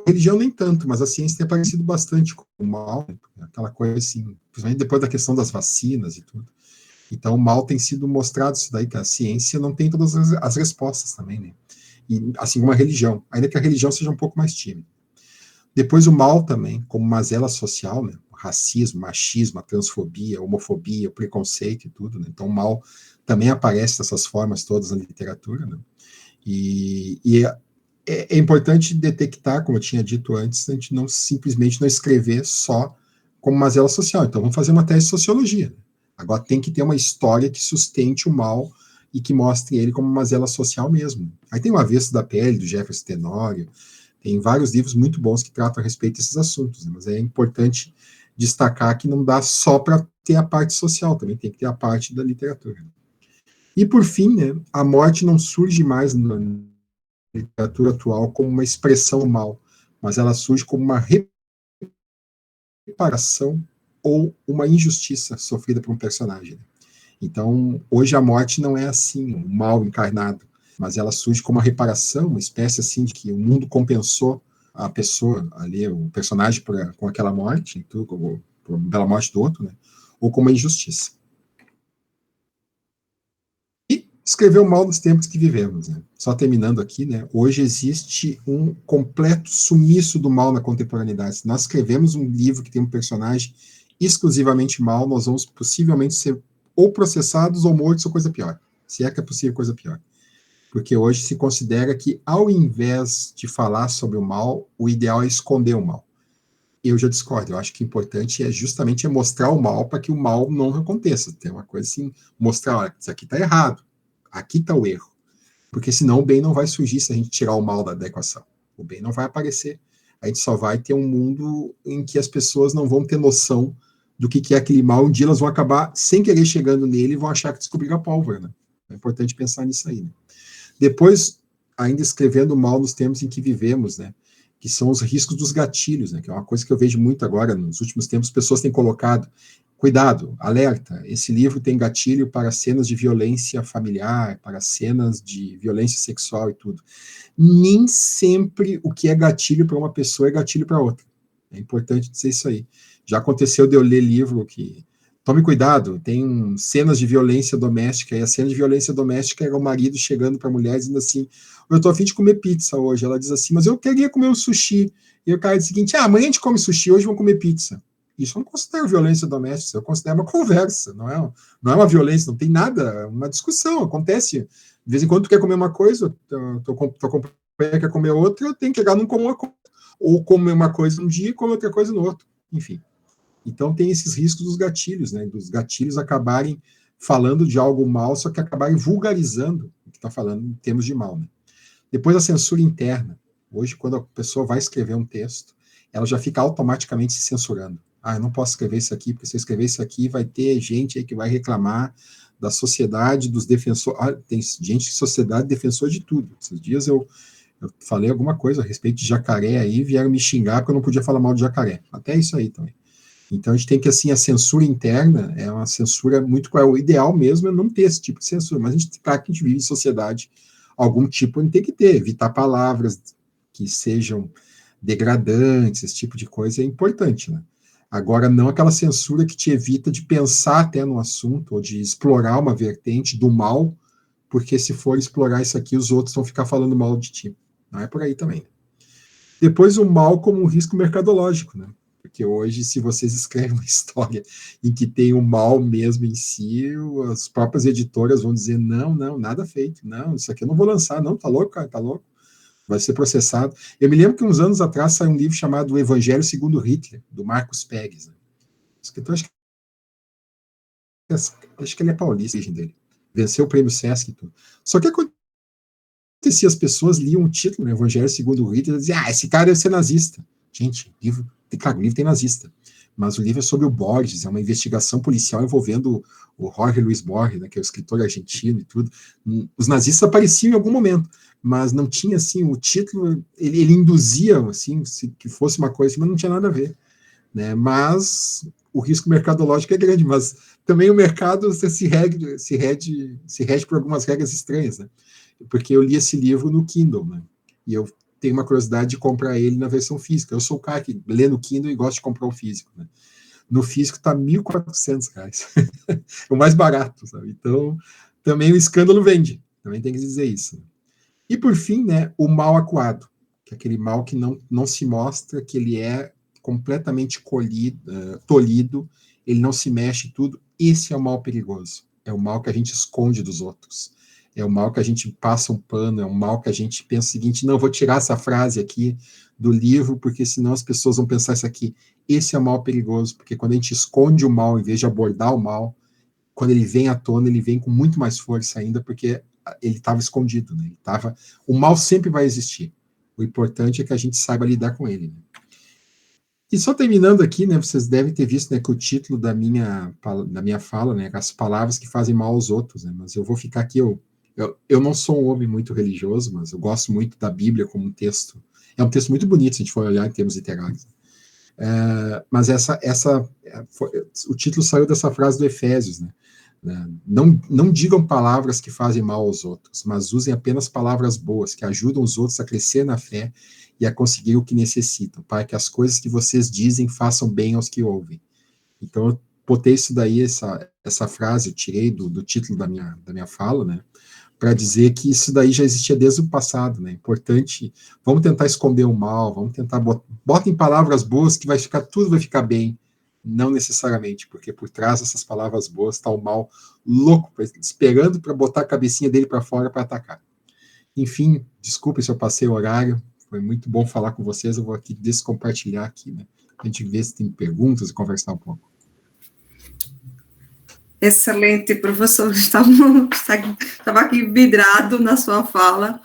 religião nem tanto, mas a ciência tem aparecido bastante como mal, né? Aquela coisa assim, principalmente depois da questão das vacinas e tudo. Então, o mal tem sido mostrado isso daí, que a ciência não tem todas as respostas também, né? E, assim como a religião, ainda que a religião seja um pouco mais tímida. Depois, o mal também, como mazela social, né? O racismo, machismo, a transfobia, a homofobia, o preconceito e tudo, né? Então, o mal também aparece dessas formas todas na literatura, né? E é importante detectar, como eu tinha dito antes, a gente não simplesmente não escrever só como mazela social. Então, vamos fazer uma tese de sociologia, né? Agora tem que ter uma história que sustente o mal e que mostre ele como uma mazela social mesmo. Aí tem o Avesso da Pele, do Jefferson Tenório, tem vários livros muito bons que tratam a respeito desses assuntos, né? Mas é importante destacar que não dá só para ter a parte social, também tem que ter a parte da literatura. E, por fim, né, a morte não surge mais na literatura atual como uma expressão do mal, mas ela surge como uma reparação ou uma injustiça sofrida por um personagem. Então, hoje a morte não é assim, um mal encarnado, mas ela surge como uma reparação, uma espécie assim de que o mundo compensou a pessoa ali, o personagem com aquela morte, pela morte do outro, né? Ou como uma injustiça. E escreveu mal nos tempos que vivemos, né? Só terminando aqui, né? Hoje existe um completo sumiço do mal na contemporaneidade. Se nós escrevemos um livro que tem um personagem exclusivamente mal, nós vamos possivelmente ser ou processados ou mortos ou coisa pior. Se é que é possível coisa pior. Porque hoje se considera que, ao invés de falar sobre o mal, o ideal é esconder o mal. Eu já discordo. Eu acho que o importante é justamente mostrar o mal para que o mal não aconteça. Tem uma coisa assim, mostrar, olha, isso aqui está errado. Aqui está o erro. Porque senão o bem não vai surgir se a gente tirar o mal da equação. O bem não vai aparecer. A gente só vai ter um mundo em que as pessoas não vão ter noção do que é aquele mal, um dia elas vão acabar, sem querer, chegando nele e vão achar que descobriram a pólvora, né? É importante pensar nisso aí, né? Depois, ainda escrevendo o mal nos tempos em que vivemos, né? Que são os riscos dos gatilhos, né? Que é uma coisa que eu vejo muito agora, nos últimos tempos, pessoas têm colocado, cuidado, alerta, esse livro tem gatilho para cenas de violência familiar, para cenas de violência sexual e tudo. Nem sempre o que é gatilho para uma pessoa é gatilho para outra. É importante dizer isso aí. Já aconteceu de eu ler livro que... Tome cuidado, tem cenas de violência doméstica, e a cena de violência doméstica era o marido chegando para a mulher dizendo assim, eu estou a fim de comer pizza hoje. Ela diz assim, mas eu queria comer um sushi. E o cara diz o seguinte, amanhã a gente come sushi, hoje vamos comer pizza. Isso eu não considero violência doméstica, eu considero uma conversa, não é uma violência, não tem nada, uma discussão, acontece. De vez em quando tu quer comer uma coisa, tua companheira quer comer outra, eu tenho que chegar num comum acordo. Ou comer uma coisa um dia e comer outra coisa no outro. Enfim. Então tem esses riscos dos gatilhos, né? Dos gatilhos acabarem falando de algo mal, só que acabarem vulgarizando o que está falando em termos de mal, né? Depois a censura interna. Hoje, quando a pessoa vai escrever um texto, ela já fica automaticamente se censurando. Ah, eu não posso escrever isso aqui, porque se eu escrever isso aqui, vai ter gente aí que vai reclamar da sociedade dos defensores. Ah, tem gente de sociedade defensor de tudo. Esses dias eu falei alguma coisa a respeito de jacaré aí, vieram me xingar porque eu não podia falar mal de jacaré. Até isso aí também. Então a gente tem que, assim, a censura interna é uma censura muito cruel. O ideal mesmo é não ter esse tipo de censura, mas a gente, claro que a gente vive em sociedade, algum tipo a gente tem que ter, evitar palavras que sejam degradantes, esse tipo de coisa é importante, né? Agora, não aquela censura que te evita de pensar até no assunto, ou de explorar uma vertente do mal, porque se for explorar isso aqui, os outros vão ficar falando mal de ti. Não é por aí também. Depois, o mal como um risco mercadológico, né? Porque hoje, se vocês escrevem uma história em que tem o mal mesmo em si, as próprias editoras vão dizer, não, nada feito, não, isso aqui eu não vou lançar, não, tá louco, cara, tá louco, vai ser processado. Eu me lembro que uns anos atrás saiu um livro chamado O Evangelho segundo Hitler, do Marcos Pérez, né? Escritor, acho que ele é paulista, a origem dele. Venceu o prêmio Sesc e tudo. Só que acontecia, as pessoas liam o título, né, Evangelho segundo Hitler, e diziam, esse cara deve ser nazista. Gente, claro, o livro tem nazista, mas o livro é sobre o Borges, é uma investigação policial envolvendo o Jorge Luis Borges, né, que é o escritor argentino e tudo. Os nazistas apareciam em algum momento, mas não tinha, assim, o título, ele induzia, assim, que fosse uma coisa, mas não tinha nada a ver, né, mas o risco mercadológico é grande, mas também o mercado se rege por algumas regras estranhas, né, porque eu li esse livro no Kindle, né, e eu tenho uma curiosidade de comprar ele na versão física. Eu sou o cara que lê no Kindle e gosta de comprar o físico, né? No físico está R$1.400, o mais barato, sabe? Então, também o escândalo vende, também tem que dizer isso. E por fim, né, o mal acuado, que é aquele mal que não se mostra, que ele é completamente tolhido, ele não se mexe tudo. Esse é o mal perigoso, é o mal que a gente esconde dos outros. É o mal que a gente passa um pano, é o mal que a gente pensa o seguinte, não, vou tirar essa frase aqui do livro, porque senão as pessoas vão pensar isso aqui. Esse é o mal perigoso, porque quando a gente esconde o mal, em vez de abordar o mal, quando ele vem à tona, ele vem com muito mais força ainda, porque ele estava escondido, né? O mal sempre vai existir. O importante é que a gente saiba lidar com ele, né? E só terminando aqui, né, vocês devem ter visto, né, que o título da minha fala, né, as palavras que fazem mal aos outros, né, mas eu vou ficar aqui, eu não sou um homem muito religioso, mas eu gosto muito da Bíblia como um texto. É um texto muito bonito, se a gente for olhar em termos literários. Mas o título saiu dessa frase do Efésios, né? Não digam palavras que fazem mal aos outros, mas usem apenas palavras boas, que ajudam os outros a crescer na fé e a conseguir o que necessitam, para que as coisas que vocês dizem façam bem aos que ouvem. Então, eu botei isso daí, essa frase, eu tirei do título da minha fala, né, para dizer que isso daí já existia desde o passado, né, importante, vamos tentar esconder o mal, vamos tentar, botem palavras boas que tudo vai ficar bem, não necessariamente, porque por trás dessas palavras boas está o mal louco, esperando para botar a cabecinha dele para fora para atacar. Enfim, desculpe se eu passei o horário, foi muito bom falar com vocês, eu vou aqui descompartilhar aqui, né, a gente vê se tem perguntas e conversar um pouco. Excelente, professor, estava aqui vidrado na sua fala.